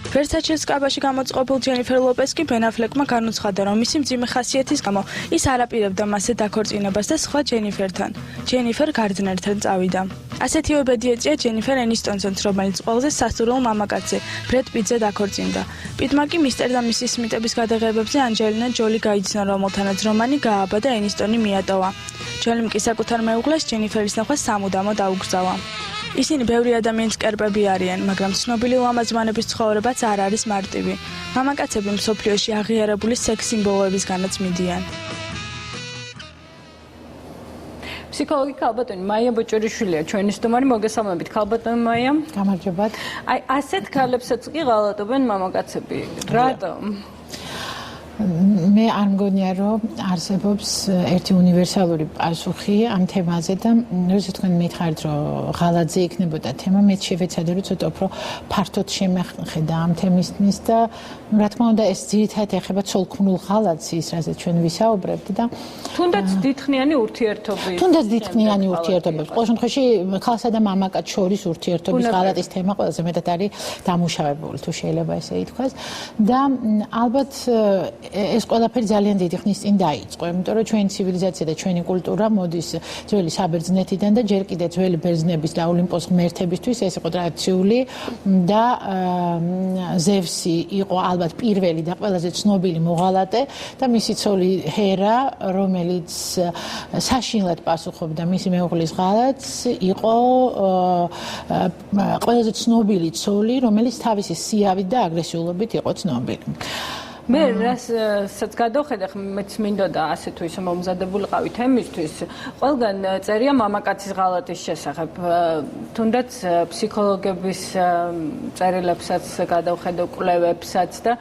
ვერსაჩეს კაბაში გამოწყობილ ჯენიფერ ლოპეს კი ბენ აფლეკმა განუცხადა, რომ მისი მძიმე ხასიათის გამო ის არ აპირებდა მასზე დაქორწინებას და სხვა ჯენიფერთან. ჯენიფერ გარდნერთან წავიდა. ასეთივე ბედი ეწია ჯენიფერ ენისტონსაც, რომელიც ყველაზე სასურველ მამაკაცზე, ბრედ პიტზე დაქორწინდა. პიტმა კი მისტერ და მისის სმიტების გადაღებებზე ანჯელინა ჯოლი გაიცნო, რომელთანაც რომანი გააბა და ენისტონი მიატოვა. ჯოლიმ კი საკუთარ მეუღლეს ჯენიფერის ნახვა სამუდამოდ აუგზავა. ისინი ბევრი ადამიანის კერპები არიან, მაგრამ ცნობილი ლამაზმანების ცხოვრებაც არ არის მარტივი. მამაკაცები მსოფლიოში აღიარებული სექს სიმბოლოებისგანაც მიდიან.
ფსიქოლოგი ქალბატონი მაია ბოჭორიშვილია ჩვენი სტუმარი. მოგესალმებით ქალბატონი მაია.
გამარჯობათ.
აი ასეთ ქალებსაც კი ღალატობენ მამაკაცები. რატომ?
მე არ მგონია რომ არსებობს ერთი უნივერსალური პასუხი ამ თემაზე და როცა თქვენ მითხარით რომ ღალატზე იქნებოდა თემა, მე შევეცადე რომ ცოტა უფრო ფართოდ შემეხედა ამ თემისთვის და რა თქმა უნდა ეს ძირითადად ეხება ცოლ-ქმნულ ღალატს, ის რასაც ჩვენ ვისაუბრებთ და
თუნდაც დიდხნიანი ურთიერთობის.
თუნდაც დიდხნიანი ურთიერთობებს. ყოველ შემთხვევაში ქალსა და მამაკაც შორის ურთიერთობის ღალატის თემა ყველაზე მეტად არის დამუშავებული, თუ შეიძლება ესე ითქვას და ალბათ ეს ყველაფერი ძალიან დიდი ხნის წინ დაიწყო, იმიტომ რომ ჩვენი ცივილიზაცია და ჩვენი კულტურა მოდის ძველი საბერძნეთიდან და ჯერ კიდევ ძველი ბერძნების და ოლიმპოს ღმერთებისთვის ეს იყო ტრადიციული და ზევსი იყო ალბათ პირველი და ყველაზე ცნობილი მოღალატე და მისი ცოლი ჰერა, რომელიც საშინლად პასუხობდა მისი მეუღლის ღალატს, იყო ყველაზე ცნობილი ცოლი, რომელიც თავისი სიავით და აგრესიულობით იყო ცნობილი.
მე რასაც გადავხედე, მეც მინდოდა ასე თუ ისე მომზადებულიყავი თემისთვის, ყველგან წერია მამაკაცის ღალატის შესახებ. თუნდაც ფსიქოლოგების წერილებსაც გადავხედე, კვლევებსაც და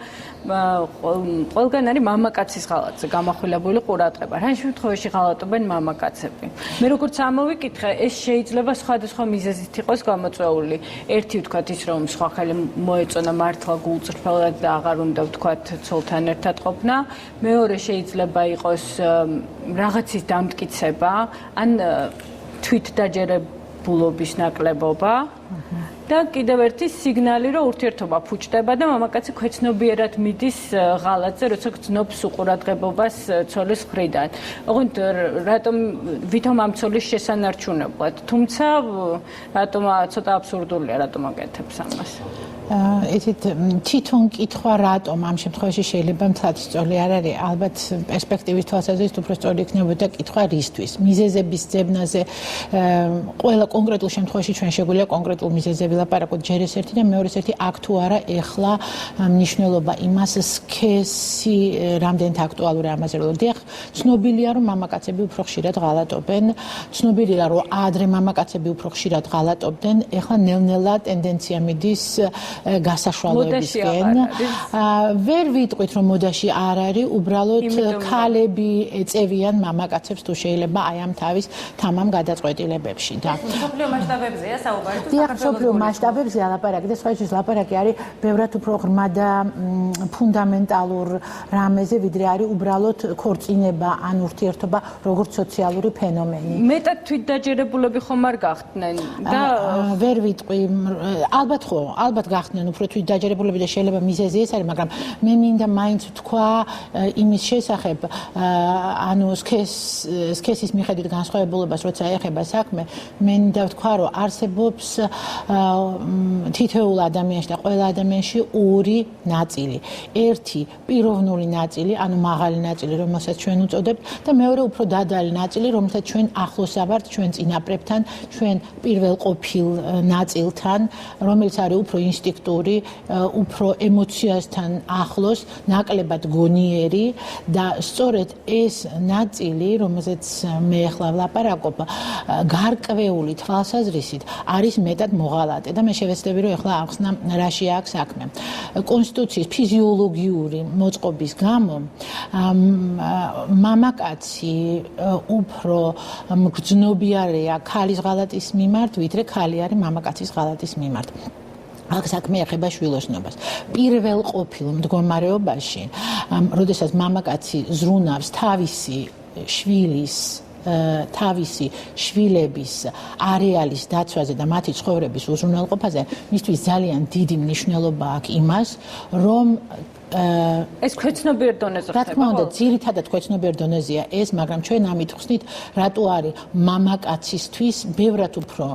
ყველგან არის მამაკაცის ღალატზე გამახვილებული ყურადღება. რა შემთხვევაში ღალატობენ მამაკაცები? მე როგორც ამოვიკითხე, ეს შეიძლება სხვადასხვა მიზეზით იყოს გამოწვეული. ერთი ვთქვათ ის, რომ სხვა ხელი მოეწონა მართლა გულწრფელად და აღარ უნდა ვთქვათ ცოლთან ერთად ყოფნა. მეორე შეიძლება იყოს რაღაცის დამტკიცება, ან თვითდაჯერებულობის ნაკლებობა. და კიდევ ერთი სიგნალი, რომ ურთიერთობა ფუჭდება და მამაკაცი ქვეცნობიერად მიდის ღალატზე, როცა გრძნობს უყურადღებობას ცოლის მხრიდან. ოღონდ რატომ ვითომ ამ ცოლის შესანარჩუნებლად, თუმცა რატომ ცოტა აბსურდულია, რატომ აკეთებს ამას?
ესეთ თვითონ კითხვა რატომ ამ შემთხვევაში შეიძლება მთლადისწორი არ არის, ალბათ პერსპექტივის თვალსაზრისით უფრო სწორი იქნებოდა კითხვა რისთვის. მიზეზების ძებნაზე ყველა კონკრეტულ შემთხვევაში ჩვენ შეგვიძლია კონკრეტულ მიზეზებზე ვილაპარაკოთ ჯერ ეს ერთი და მეორე ერთი აქ თუ არა ეხლა მნიშვნელობა იმას სქესი რამდენად აქტუალურია ამაზე რომ დიახ ცნობილია რომ მამაკაცები უფრო ხშირად ღალატობენ ცნობილია რომ ადრე მამაკაცები უფრო ხშირად ღალატობდნენ ეხლა ნელ-ნელა ტენდენცია მიდის გასაშვალოებისკენ ვერ ვიტყვით რომ მოდაში არ არის უბრალოდ ქალები ეწევიან მამაკაცებს თუ შეიძლება აი ამ თავის თამამ გადაწყვეტილებებში და
სოფლიო მასშტაბებზეა საუბარი თუ
საქართველოს მასშტაბებზე ლაპარაკი და სხვაჯერ ლაპარაკი არის ბევრად უფრო ღრმა და ფუნდამენტალურ რამეზე ვიდრე არის უბრალოდ ქორწინება ან ურთიერთობა როგორც სოციალური ფენომენი.
მეტად თვითდაჯერებულები ხომ არ გახდნენ და
ვერ ვიტყვი ალბათ ხო ალბათ გახდნენ უფრო თვითდაჯერებულები და შეიძლება მიზეზი ეს არის მაგრამ მე მინდა მაინც ვთქვა იმის შესახებ ანუ სქესის მიხედვით განსხვავებულობას როცა ეხება საქმე მე მინდა ვთქვა რომ არსებობს თითოეულ ადამიანში და ყველა ადამიანში ორი ნაწილი. ერთი პიროვნული ნაწილი, ანუ მაღალი ნაწილი, რომელსაც ჩვენ უწოდებთ და მეორე უფრო დადალი ნაწილი, რომელსაც ჩვენ ახლოს ავართ ჩვენ წინაპრებთან, ჩვენ პირველ ყოფილ ნაწილთან, რომელიც არის უფრო ინსტინქტური, უფრო ემოციასთან ახლოს, ნაკლებად გონიერი და სწორედ ეს ნაწილი, რომელზეც მე ახლა ვლაპარაკობ, გარკვეული თვალსაზრისით არის მეტად მოღალატე და მე შევეცდები რომ ახლა ახსნა რაში აქვს საქმე. კონსტიტუციის ფიზიოლოგიური მოწყობის გამო მამაკაცი უფრო მგრძნობიარეა ქალის ღალატის მიმართ, ვიდრე ქალი არის მამაკაცის ღალატის მიმართ. აქ საქმე ეხება შვილოსნობას. პირველ ყოფილ მდგომარეობაში, როდესაც მამაკაცი ზრუნავს თავისი შვილის თავისი შვილების არეალის დაცვაზე და მათი ცხოვრების უზრუნველყოფაზე მისთვის ძალიან დიდი მნიშვნელობა აქვს იმას, რომ
ეს ქვეცნობიერ დონეზე ხდება.
რა თქმა უნდა, ძირითადად ქვეცნობიერ დონეზეა ეს, მაგრამ ჩვენ ამით ხსნით, რატო არის მამაკაცისთვის ბევრად უფრო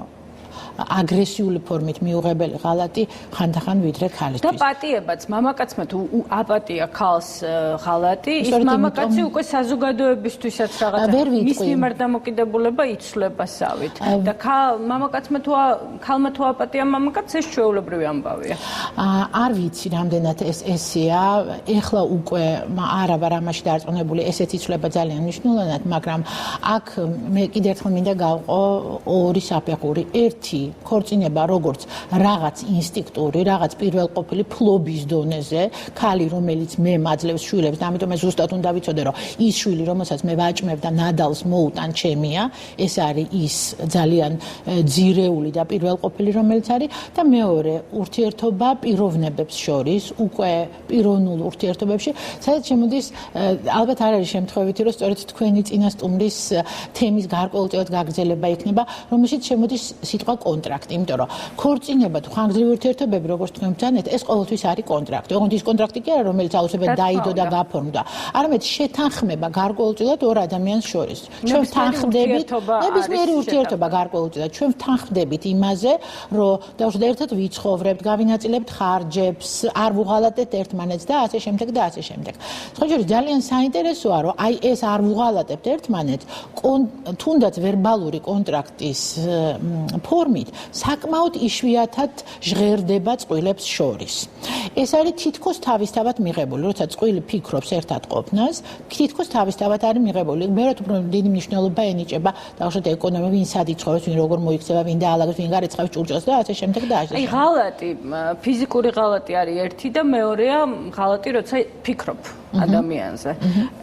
აგრესიული ფორმით მიუღებელი ღალატი ხანდახან ვიდრე ქალისთვის.
და პატიებაც მამაკაცმა თუ აპატია ქალს ღალატი, ის მამაკაცი უკვე საზოგადოებისთვისაც რაღაცა მის მიმართ დამოკიდებულება იცვლება სავით. და მამაკაცმა თუ ქალმა თუ აპატია მამაკაცს ეს ჩვეულებრივი ამბავია.
არ ვიცი რამდენად ეს ესეა, ეხლა უკვე არა ვარ ამაში დარწმუნებული, ესეც იცვლება ძალიან მნიშვნელოვნად, მაგრამ აქ მე კიდევ ერთხელ მინდა გავყო ორი საფეხური. ერთი ქორწინება როგორც რაღაც ინსტინქტური, რაღაც პირველყოფილი ფლობის დონეზე, ქალი რომელიც მე მაძლევს შვილებს და ამიტომ ეს ზუსტად უნდა ვიცოდე რომ ის შვილი რომელსაც მე ვაჭმევ და ნადალს მოუტან ჩემია, ეს არის ის ძალიან ძირეული და პირველყოფილი რომელიც არის და მეორე ურთიერთობა პიროვნებებს შორის, უკვე პიროვნულ ურთიერთობებში, სადაც შემოდის ალბათ არ არის შემთხვევითი რომ სწორედ თქვენი წინასწუმრის თემის გარკვეულწილად გაგრძელება იქნება, რომელშიც შემოდის სიტყვა კონტრაქტი, იმიტომ რომ ქორწინება თუ ხანგრძლივი ურთიერთობები, როგორც თქვენ ვთქვით, ეს ყოველთვის არის კონტრაქტი. ოღონდ ის კონტრაქტი კი არა, რომელიც აუცილებლად დაიდო და გაფორმდა. არამედ შეთანხმება გარკვეულწილად ორ ადამიანს შორის. ჩვენ ვთანხმდებით, ნებისმიერი ურთიერთობა გარკვეულწილად, ჩვენ ვთანხმდებით იმაზე, რომ დავუშვათ ერთად ვიცხოვრებთ, გავინაწილებთ ხარჯებს, არ ვუღალატეთ ერთმანეთს და ასე შემდეგ და ასე შემდეგ. სხვაჯერ ძალიან საინტერესოა, რომ აი ეს არ ვუღალატებთ ერთმანეთს, თუნდაც ვერბალური კონტრაქტის ფორმით საკმაოდ იშვიათად ჟღერდება წყვილებს შორის. ეს არის თითქოს თავისთავად მიღებული, როცა წყვილი ფიქრობს ერთად ყოფნას, თითქოს თავისთავად არის მიღებული. მერე უფრო დიდი მნიშვნელობა ენიჭება დაუშვათ ეკონომიკა, ვინ სად იცხოვს, ვინ როგორ მოიქცევა, ვინ დაალაგებს, ვინ გარიცხავს ჭურჭელს და ასე შემდეგ და ასე.
აი ღალატი, ფიზიკური ღალატი არის ერთი და მეორეა ღალატი, როცა ფიქრობ ადამიანზე.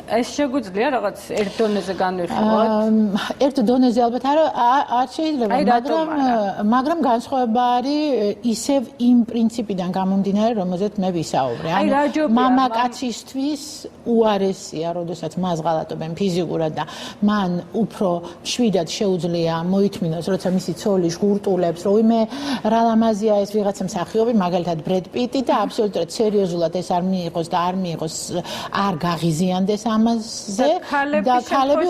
ეს შეგვიძლია რაღაც ერთ დონეზე განვიხილოთ?
ერთ დონეზე ალბათ არ შეიძლება, მაგრამ განსხვავება არის ისევ იმ პრინციპიდან გამომდინარე, რომელზეც მე ვისაუბრე. ანუ მამაკაცისთვის უარესია, როდესაც მას ღალატობენ ფიზიკურად და მან უფრო შვიდად შეუძლია მოითმინოს, როცა მისი ცოლი ჟღურტულებს, რომ ვიმე რა ლამაზია ეს ვიღაცა მსახიობი, მაგალითად ბრედ პიტი და აბსოლუტურად სერიოზულად ეს არ მიიღოს და არ მიიღოს არ გაღიზიანდეს ამაზე და ქალები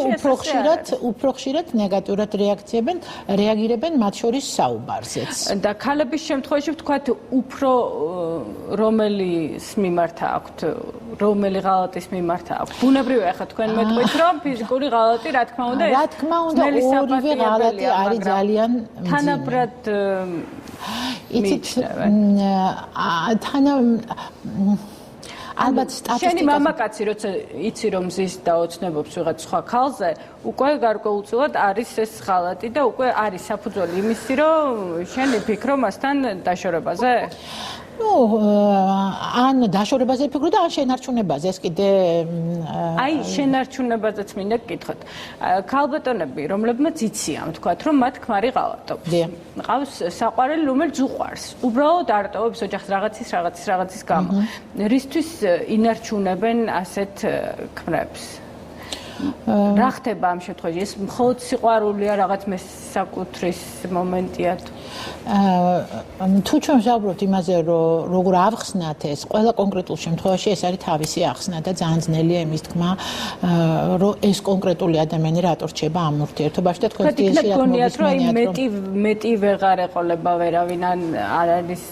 უფრო ხშირად ნეგატიურად რეაგირებენ მათ შორის საუბარზეც.
და ქალების შემთხვევაში ვთქვათ უფრო რომელის მიმართ აქვთ, რომელი ღალატის მიმართ აქვთ. ბუნებრივია ხა თქვენ მეტყვით რომ ფიზიკური ღალატი რა თქმა უნდა
ორივე ღალატი არის ძალიან
თანაბრად
იცით ალბათ სტატისტიკა
შენი მამაკაცი როცა იცი რომ ზის და ოცნებობს ვიღაც სხვა ქალზე უკვე გარკვეულწილად არის ეს ღალატი და უკვე არის საფუძველი იმისი რომ შენი ფიქრო მასთან დაშორებაზე ან დაშორებაზე ფიქრო და ან შენარჩუნებაზე ეს კიდე აი შენარჩუნებაზეც მინდა გკითხოთ ქალბატონები რომლებმაც იციან თქვათ რომ მათ ქმარი ღალატობს ყავს საყვარელი რომელიც უყვარს უბრალოდ არტოვებს ოჯახს რაღაცის გამო რისთვის ინარჩუნებენ ასეთ ქმრებს რა ხდება ამ შემთხვევაში ეს მხოლოდ სიყვარულია რაღაც მესაკუთრის მომენტია თუ ჩვენ ვსაუბრობთ იმაზე რომ როგორ ავხსნათ ეს ყველა კონკრეტულ შემთხვევაში ეს არის თავისი ახსნა და ძალიან ძნელია იმის თქმა რომ ეს კონკრეტული ადამიანი რატო რჩება ამ ურთიერთობაში და თქვენ მეტი ვეღარ ეყოლება ვერავინ ან არ არის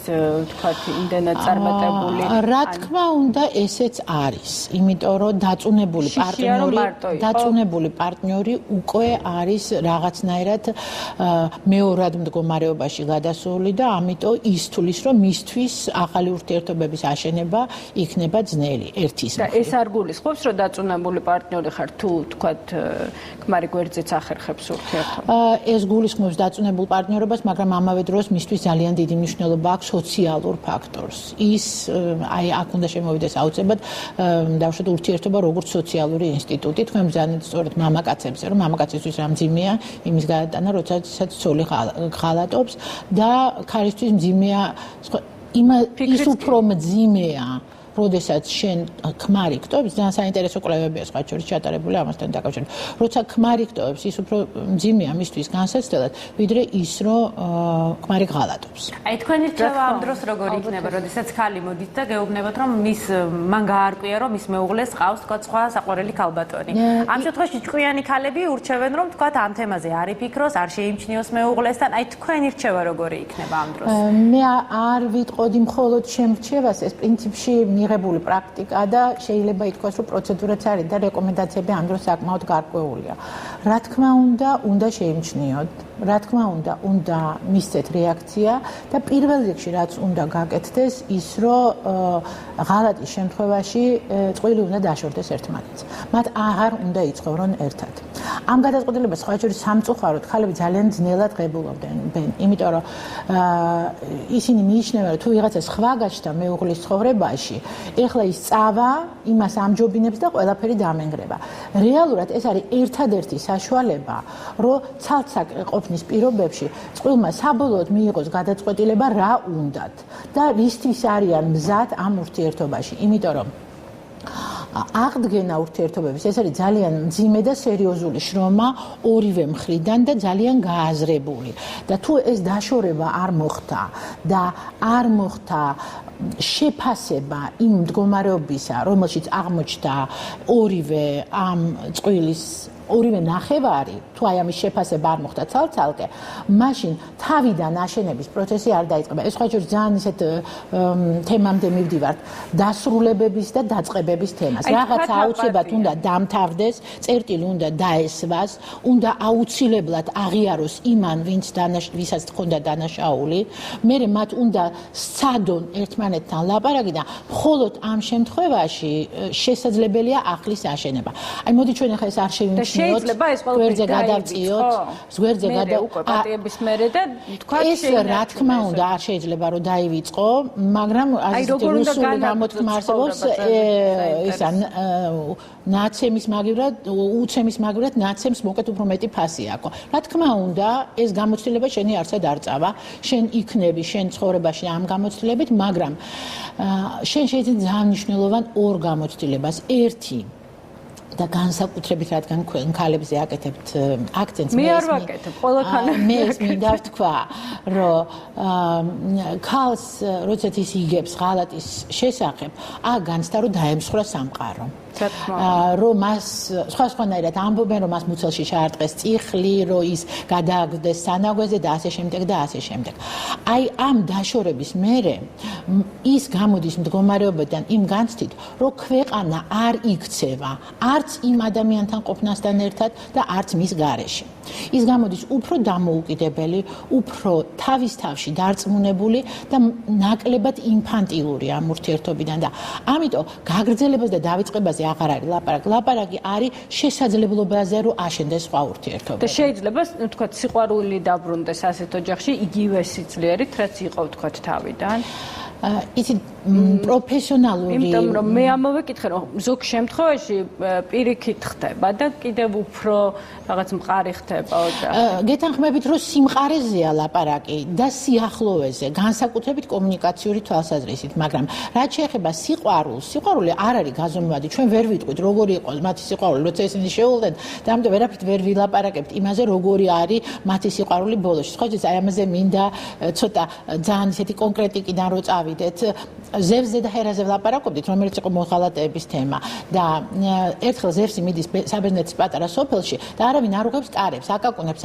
თქვათ იმდენად წარმატებული რა თქმა უნდა ესეც არის იმიტომ რომ დაწუნებული პარტნიორი უკვე არის რაღაცნაირად მეორად მდგომარეობაში გადასული და ამიტომ ის თulis რომ მისთვის ახალი ურთიერთობების აშენება იქნება ძნელი ერთის და ეს არ გულისხმობს რომ დაწუნებული პარტნიორი ხარ თუ თქვათ ქმარი გვერდზეც ახერხებს ურთიერთობას ეს გულისხმობს დაწუნებულ პარტნიორობას მაგრამ ამავე დროს მისთვის ძალიან დიდი მნიშვნელობა აქვს სოციალურ ფაქტორს ის აი აქ უნდა შემოვიდეს აუცილებლად დავუშვათ ურთიერთობა როგორც სოციალური ინსტიტუტი თქვენ ძალიან სწორედ მამაკაცებზე რომ მამაკაცისთვის რა მძიმეა იმის გადატანა როდესაც ცოლი ღალატობს და ქალისთვის მძიმეა ის უფრო მძიმეა როდესაც შენ ქმარი გტოვებს ძალიან საინტერესო კვლევებია სხვა შორის ჩატარებული ამასთან დაკავშირებით როცა ქმარი გტოვებს ის უფრო მძიმეა მისთვის განსაცდელად ვიდრე ის რომ ქმარი ღალატობს
აი თქვენი რჩევა ამ დროს როგორ იქნება როდესაც ქალი მოდით და გეუბნებათ რომ მან გაარკვია რომ მის მეუღლეს ყავს თქვა სხვა საყვარელი ქალბატონი ამ შემთხვევაში ჭკვიანი ქალები ურჩევენ რომ თქვა ამ თემაზე არ იფიქროს არ შეიმჩნიოს მეუღლესთან აი თქვენი რჩევა როგორი იქნება ამ დროს
მე არ ვიტყოდი მხოლოდ შემრჩევას ეს პრინციპში მიღებული პრაქტიკა და შეიძლება ითქვას რომ პროცედურაც არის და რეკომენდაციები ამ დროს საკმაოდ გარკვეულია. რა თქმა უნდა შეიმჩნიოთ, რა თქმა უნდა მისცეთ რეაქცია და პირველ რიგში რაც უნდა გაკეთდეს ის რომ ღალატის შემთხვევაში წყვილი უნდა დაშორდეს ერთმანეთს. მათ აღარ უნდა იცხოვრონ ერთად. ამ გადაწყვეტილებას სხვა შორის სამწუხაროდ ხალები ძალიან ძნელად ღებულობდნენ, იმიტომ რომ ისინი მიიჩნევენ რომ თუ ვიღაცა სხვა გაჩნდა მეუღლის ცხოვრებაში ეხლა ის წავა, იმას ამჯობინებს და ყველაფერი დამენგრება. რეალურად ეს არის ერთადერთი საშუალება, რომ ცალ-ცალკე ყოფნის პირობებში წყვილმა საბოლოოდ მიიღოს გადაწყვეტილება რა უნდათ და რისთვის არიან მზად ამ ურთიერთობაში. იმიტომ რომ აღდგენა ურთიერთობების ეს არის ძალიან მძიმე და სერიოზული შრომა ორივე მხრიდან და ძალიან გააზრებული. და თუ ეს დაშორება არ მოხდა და არ მოხდა შეფასება იმ მდგომარეობისა, რომელშიც აღმოჩნდა ორივე ამ წყვილის ორივე ნახევარი თუ აი ამის შეფასება არ მოხდა ცალ-ცალკე, მაშინ თავიდან აშენების პროცესი არ დაიწყება. ეს სხვა შორის ძალიან ისეთ თემამდე მივდივართ, დასრულებების და დაწყებების თემას. რაღაც აუცილებლად უნდა დამთავრდეს, წერტილი უნდა დაესვას, უნდა აუცილებლად აღიაროს იმან, ვისაც ჰქონდა დანაშაული, მერე მათ უნდა სცადონ ერთმანეთთან ლაპარაკი და მხოლოდ ამ შემთხვევაში შესაძლებელია ახლის აშენება. აი მოდი ჩვენ ახლა ეს არ შევიმჩნიოთ, გვერდზე გადავწიოთ, გვერდზე
პატიების მერე და თქვა
ეს რა თქმა უნდა არ შეიძლება რომ დაივიწყო, მაგრამ ასეთი რუსული გამოთქმა არსებობს ისა ნაცემის მაგივრად, უცემის მაგივრად ნაცემს მოკეთ უფრო მეტი ფასი აქვს. რა თქმა უნდა, ეს გამოცდილება შენი არსად არ წავა, შენ იქნები შენ ცხოვრებაში ამ გამოცდილებით, მაგრამ შენ შეიძლება ძალიან მნიშვნელოვან ორ გამოცდილებას. ერთი და განსაკუთრებით რადგან ქალებზე აკეთებთ აქცენტს
მე არ ვაკეთებ ყველა ქალი
მე მინდა ვთქვა რომ ქალს როდესაც ის იგებს ღალატის შესახებ განცდა რომ დაემსხვრა სამყარო რომ მას სხვანაირად ამბობენ რომ მას მუცელში ჩაარტყეს წიხლი რომ ის გადააგდეს სანაგვეზე და ასე შემდეგ და ასე შემდეგ აი ამ დაშორების მერე ის გამოდის მდგომარეობიდან იმ განცდით რომ ქვეყანა არ იქცევა არც იმ ადამიანთან ყოფნასთან ერთად და არც მის გარეშე ის გამოდის უფრო დამოუკიდებელი უფრო თავის თავში დარწმუნებული და ნაკლებად ინფანტილური ამ ურთიერთობიდან და ამიტომ გაგრძელებას და დავიწყებაზე აღარ არის ლაპარაკი არის შესაძლებლობაზე რომ აშენდეს სხვა ურთიერთობა
და შეიძლება თქვა სიყვარული დაბრუნდეს ასეთ ოჯახში იგივე სიძლიერით რაც იყო თქვა თავიდან
იცით პროფესიონალური
იმიტომ რომ მე ამავე კითხე რომ ზოგ შემთხვევაში პირიქით ხდება და კიდევ უფრო რაღაც მყარი ხდება ოჯახი
გეთანხმებით რომ სიმყარეზეა ლაპარაკი და სიახლოვეზე განსაკუთრებით კომუნიკაციური თვალსაზრისით მაგრამ რაც შეეხება სიყვარული არ არის გაზომვადი ჩვენ ვერ ვიტყვით როგორი იყო მათი სიყვარული როცა ისინი შეულდნენ და ამიტომ ვერაფრით ვერ ვილაპარაკებთ იმაზე როგორი არის მათი სიყვარული ბოლოში სხვა შეიძლება აი ამაზე მინდა ცოტა ძალიან ისეთი კონკრეტიკიდან რო წავიდეთ ზევსზე და ჰერაზე ვლაპარაკობდით, რომელიც იყო მოღალატეების თემა და ერთხელ ზევსი მიდის საბერძნეთის პატარა სოფელში და არავინ არ უღებს კარებს, აკაკუნებს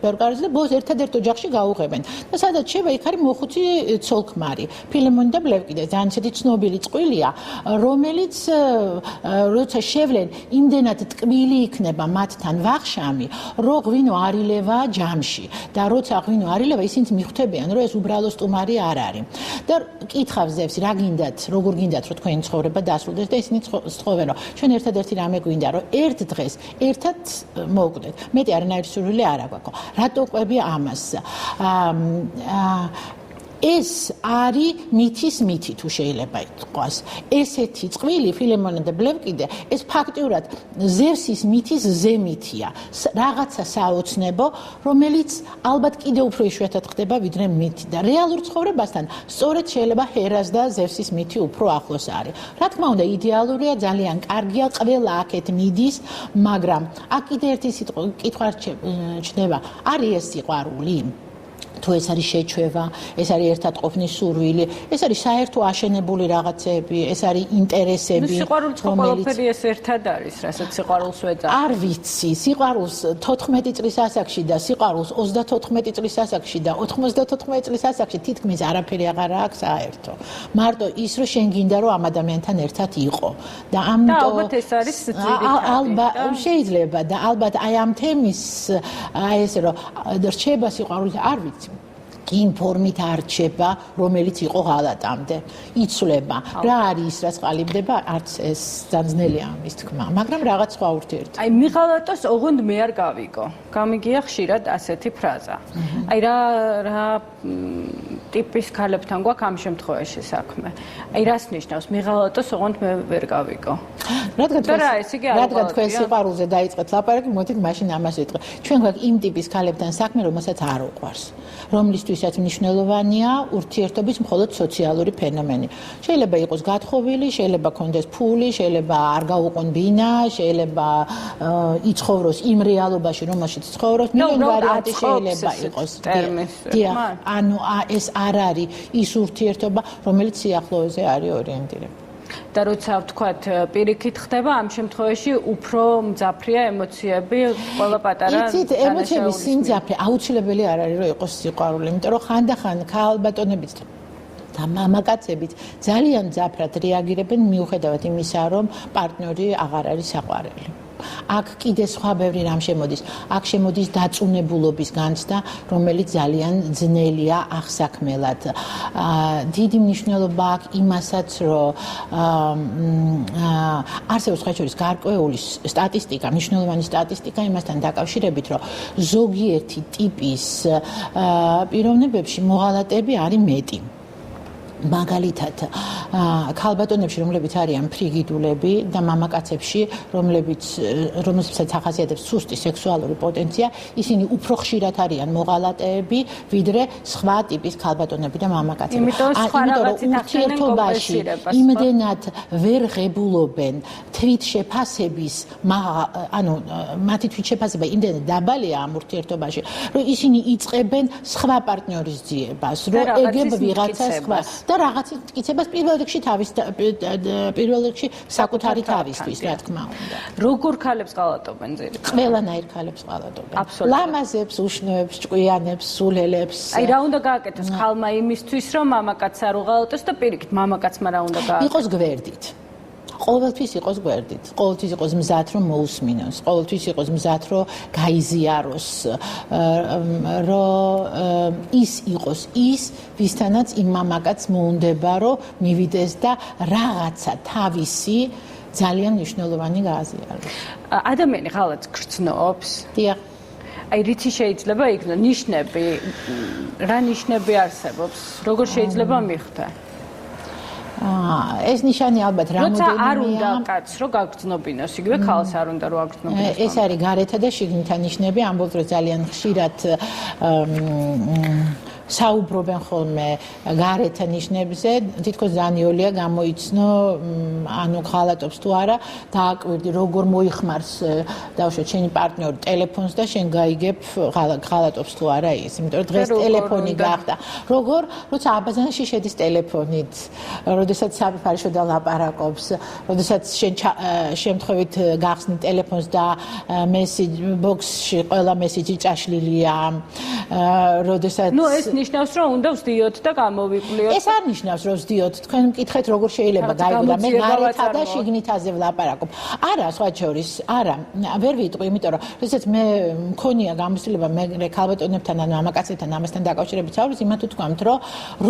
ბევრ კარებს და ბოლოს ერთადერთ ოჯახში გაუღებენ. და სადაც შევა იქ არის მოხუცი ცოლ-ქმარი, ფილემონი და ბლევკიდე, ძალიან ისეთი ცნობილი წყვილია, რომელიც როცა შევლენ, იმდენად ტკბილი იქნება მათთან ვახშამი, რომ ღვინო არ ილევა ჯამში და როცა ღვინო არ ილევა, ისინი მიხვდებიან, რომ ეს უბრალო სტუმარი არ არის. და კითხავს ზევსი რა გინდათ, როგორ გინდათ, რომ თქვენი ცხოვრება დასრულდეს და ისინი სწხოვენ, რომ ჩვენ ერთადერთი რამე გვინდა, რომ ერთ დღეს ერთად მოვკვდეთ. მეტი არანაირი სურვილი არ აქვს. რატო ყვები ამას? ეს არის მითი თუ შეიძლება ითქვას. ესეთი წყვილი ფილემონა და ბლევკიდე, ეს ფაქტიურად ზევსის მითის ზემითია. რაღაცა საოცნებო, რომელიც ალბათ კიდევ უფრო იშვიათად ხდება ვიდრე მითი და რეალურ ცხოვრებასთან სწორედ შეიძლება ჰერას და ზევსის მითი უფრო ახლოს არის. რა თქმა უნდა, იდეალურია, ძალიან კარგია, ყველა აქეთ მიდის, მაგრამ აქ კიდევ ერთი კითხვა ჩნდება, არის ეს სიყვარული? თუ ეს არის შეჩვევა, ეს არის ერთად ყოფნის სურვილი, ეს არის საერთო აშენებული რაღაცები, ეს არის ინტერესები.
სიყვარულიც ყველაფერი ეს ერთად არის, რასაც სიყვარულს ვეძახით.
არ ვიცი, სიყვარულს 14 წლის ასაკში და სიყვარულს 34 წლის ასაკში და 94 წლის ასაკში თითქმის არაფერი აღარ აქვს საერთო. მარტო ის რომ შენ გინდა რომ ამ ადამიანთან ერთად იყო. და ამიტომ
ალბათ ეს არის
ალბათ შეიძლება და ალბათ აი ამ თემის აი ესე რომ რჩება სიყვარული არ ვიცი. ინფორმით არჩება, რომელიც იყო ღალატამდე. იცვლება. რა არის ის, რაც ყალიბდება, არც ეს ძანძნელია ამის თქმა, მაგრამ რაღაც სხვა ურთიერთობა.
აი მიღალატოს ოღონდ მე არ გავიგო. გამიგია ხშირად ასეთი ფრაზა. აი რა ტიპის ქალებთან გვაქვს ამ შემთხვევაში საქმე. აი რას ნიშნავს მიღალატოს ოღონდ მე ვერ გავიგო.
რადგან თქვენ სიყვარულზე დაიწყეთ ლაპარაკი, მოდით მაშინ ამას ვიტყვი. ჩვენ გვაქვს იმ ტიპის ქალებთან საქმე, რომელსაც არ უყვარს. რომლისთვისაც მნიშვნელოვანია ურთიერთობის მხოლოდ სოციალური ფენომენი. შეიძლება იყოს გათხოვილი, შეიძლება კონდეს ფული, შეიძლება არ გაუყონ ბინა, შეიძლება იცხოვროს იმ რეალობაში, რომელშიც ცხოვრობს, მილიონი ვარიანტი შეიძლება იყოს. ანუ ეს არ არის ის ურთიერთობა, რომელიც სიახლოვეზე არის ორიენტირებული.
და როცა ვთქვათ პირიქით ხდება, ამ შემთხვევაში უფრო მძაფრია ემოციები ყველა პატარა
იცით, ემოციების სიმძაფრე აუცილებელი არ არის, რომ იყოს სიყვარული, იმიტომ რომ ხანდახან ქალბატონებიც და მამაკაცებიც ძალიან მძაფრად რეაგირებენ მიუხედავად იმისა, რომ პარტნიორი აღარ არის საყვარელი. აქ კიდე სხვა ბევრი რამ შემოდის. აქ შემოდის დაწუნებულობის განცდა, რომელიც ძალიან ძნელია აღსაქმელად. დიდი მნიშვნელობა აქვს იმასაც, რომ არსებობს სხვა შორის გარკვეული სტატისტიკა, მნიშვნელოვანი სტატისტიკა იმასთან დაკავშირებით, რომ ზოგიერთი ტიპის პიროვნებებში მოღალატეები არის მეტი. მაგალითად, ქალბატონებში, რომლებიც არიან ფრიგიდულები და მამაკაცებში, რომლებსაც ახასიათებს სუსტი სექსუალური პოტენცია, ისინი უფრო ხშირად არიან მოღალატეები, ვიდრე სხვა ტიპის ქალბატონები და მამაკაცები.
იმიტომ რომ
ურთიერთობაში იმდენად ვერ ღებულობენ თვითშეფასების, მათი თვითშეფასება იმდენად დაბალია ამ ურთიერთობაში, რომ ისინი იწყებენ სხვა პარტნიორის ძიებას, რომ ეგებ ვიღაცა სხვა და რაღაც მტკიცებას პირველ რიგში საკუთარი თავისთვის, რა თქმა უნდა.
როგორ ქალებს ყალატობენ ძირითადად?
ყველანაირ ქალებს ყალატობენ. ლამაზებს, უშნოებს, ჭკვიანებს, სულელებს.
აი რა უნდა გააკეთოს ქალმა იმისთვის, რომ მამაკაცს არ უღალატოს და პირიქით მამაკაცმა რა უნდა გააკეთოს?
იყოს გვერდით. ყოველთვის იყოს გვერდით, ყოველთვის იყოს მზად რომ მოусმინოს, ყოველთვის იყოს მზად რომ გაიზიაროს, რომ ის იყოს ის, ვისთანაც იმ მამაკაცს მოუნდება რომ მივიდეს და რაღაცა თავისი ძალიან მნიშვნელოვანი გააზიაროს.
ადამიანი ღალატს გრძნობს?
დიახ.
აი რითი შეიძლება იქნო ნიშნები? რა ნიშნები არსებობს? როგორ შეიძლება მიხვდა?
ეს ნიშანი ალბათ რამოდენიმეა.
როცა არ უნდა კაცს რომ გაგრძნობინოს, იგივე ქალს არ უნდა რომ აგრძნობინოს.
ეს არის გარეთა და შიგნითა ნიშნები, ამბობ რომ ძალიან ხშირად საუბრობენ ხოლმე გარეთა ნიშნებზე, თითქოს ზანიოლია გამოიცნო, ანუ ღალატობს თუ არა, დააკვირდი როგორ მოიხმარს დავუშვათ შენი პარტნიორი ტელეფონს და შენ გაიგებ ღალატობს თუ არა ის, იმიტომ რომ დღეს ტელეფონი გახდა. როგორ, როცა აბაზანში შედის ტელეფონით, როდესაც საფარშოდან ლაპარაკობს, როდესაც შენ შემთხვევით გახსნი ტელეფონს და მესიჯ ბოქსში ყველა მესიჯი წაშლილია, როდესაც
ეს ნიშნავს რომ უნდა ვსდიოთ და გამოვიკვლიოთ.
ეს არ ნიშნავს რომ ვსდიოთ, თქვენ მკითხეთ როგორ შეიძლება გაიგო, მე გარეთა და შიგნითაზე ვლაპარაკობ. არა, სხვა შორის, არა, ვერ ვიტყვი, იმიტომ რომ როდესაც მე მქონია გამოცდილება მე ქალბატონებთან ან მამაკაცებთან ამასთან დაკავშირებით საუბრის, იმათ ვთქვამთ, რომ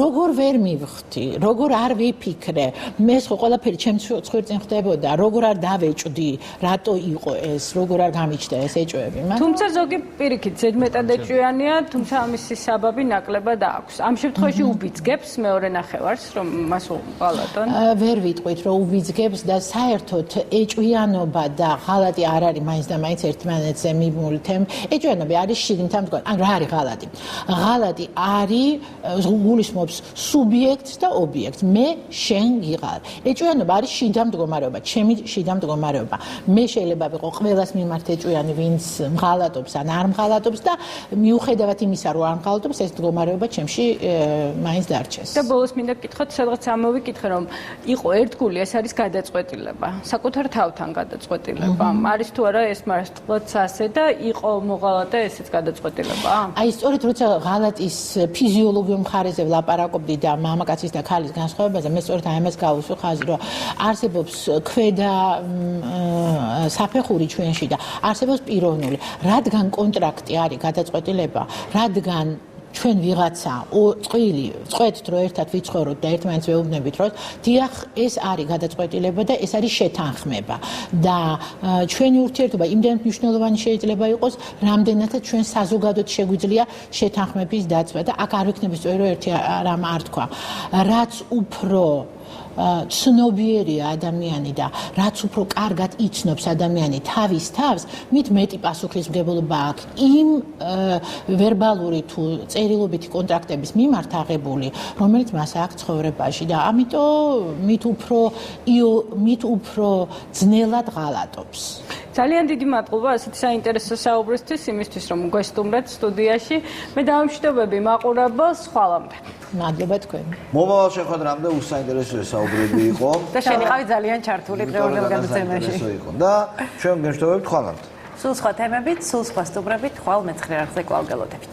როგორ ვერ მივხვდი, როგორ არ ვიფიქრე, მე ხო ყველაფერი ჩემს ხვირწინ ხდებოდა, როგორ არ დავეჭვდი, რატო იყო ეს, როგორ არ გამიჩნდა ეს ეჭვები, მაგრამ
თუმცა ზოგი პირიქით ზედმეტად ეჭვიანია, თუმცა ამისი საბაბი ნაკლებად აქვს. ამ შემთხვევაში უბიძგებს მეორე ნახევარს, რომ მას უღალატონ?
ვერ ვიტყვით, რომ უბიძგებს და საერთოდ ეჭვიანობა და ღალატი არ არის მაინც და მაინც ერთმანეთზე მიმული თემი. ეჭვიანობა არის შიგნითა მდგომარეობა. ან რა არის ღალატი? ღალატი არის გულისხმობს სუბიექტს და ობიექტს. მე შენ გიღალ. ეჭვიანობა არის შიდა მდგომარეობა, ჩემი შიდა მდგომარეობა. მე შეიძლება ვიყო ყველას მიმართ ეჭვიანი, ვინც მღალატობს ან არ მღალატობს და მიუხედავად იმისა, რომ არ მღალატობს, ეს მდგომარეობა ჩემში მაინც დარჩეს.
და ბოლოს მინდა გკითხოთ, სადღაც ამოვიკითხე, რომ იყო ერთგული, ეს არის გადაწყვეტილება, საკუთარ თავთან გადაწყვეტილება. არის თუ არა ეს მართლაც ასე და იყო მოღალატე ესეც გადაწყვეტილება?
აი, სწორედ როცა ღალატის ფიზიოლოგიურ მხარეზე ვლაპარაკობდი და მამაკაცის და ქალის განსხვავებაზე, მე სწორედ აი ამას გავუსვი ხაზი, რომ არსებობს ქვედა საფეხური ჩვენში და არსებობს პიროვნული. რადგან კონტრაქტი არის გადაწყვეტილება, რადგან ჩვენ ვიღაცა წყვეტთ რომ ერთად ვიცხოვროთ და ერთმანეთს ვეუბნებით რომ დიახ ეს არის გადაწყვეტილება და ეს არის შეთანხმება და ჩვენი ურთიერთობა იმდენად მნიშვნელოვანი შეიძლება იყოს რამდენადაც ჩვენ საზოგადოდ შეგვიძლია შეთანხმების დაცვა და აქ არ ვიქნები სწორი ერთი რამ არ თქვა რაც უფრო ცნობიერია ადამიანი და რაც უფრო კარგად იცნობს ადამიანი თავის თავს, მით მეტი პასუხისმგებლობა აქვს იმ ვერბალური თუ წერილობითი კონტრაქტების მიმართ აღებული, რომელიც მას აქვს ცხოვრებაში და ამიტომ მით უფრო ძნელად ღალატობს.
ძალიან დიდი მადლობა ასეთი საინტერესო საუბრისთვის, იმისთვის რომ გვესტუმრეთ სტუდიაში. მე დავამშვიდობები მაყურებელს, ხვალამდე.
მადლობა თქვენ.
მომავალ შეხვედრამდე უსაინტერესო საუბრები იყო.
და შენიყავი ძალიან ჩართული დღევანდელ განაცემაში.
და ჩვენ გეშտოვებთ ხვალამდე.
სულ სხვა თემებით, სულ სხვა სტუმრებით, ხვალ მეცხრე არხზე კვლავ გელოდებით.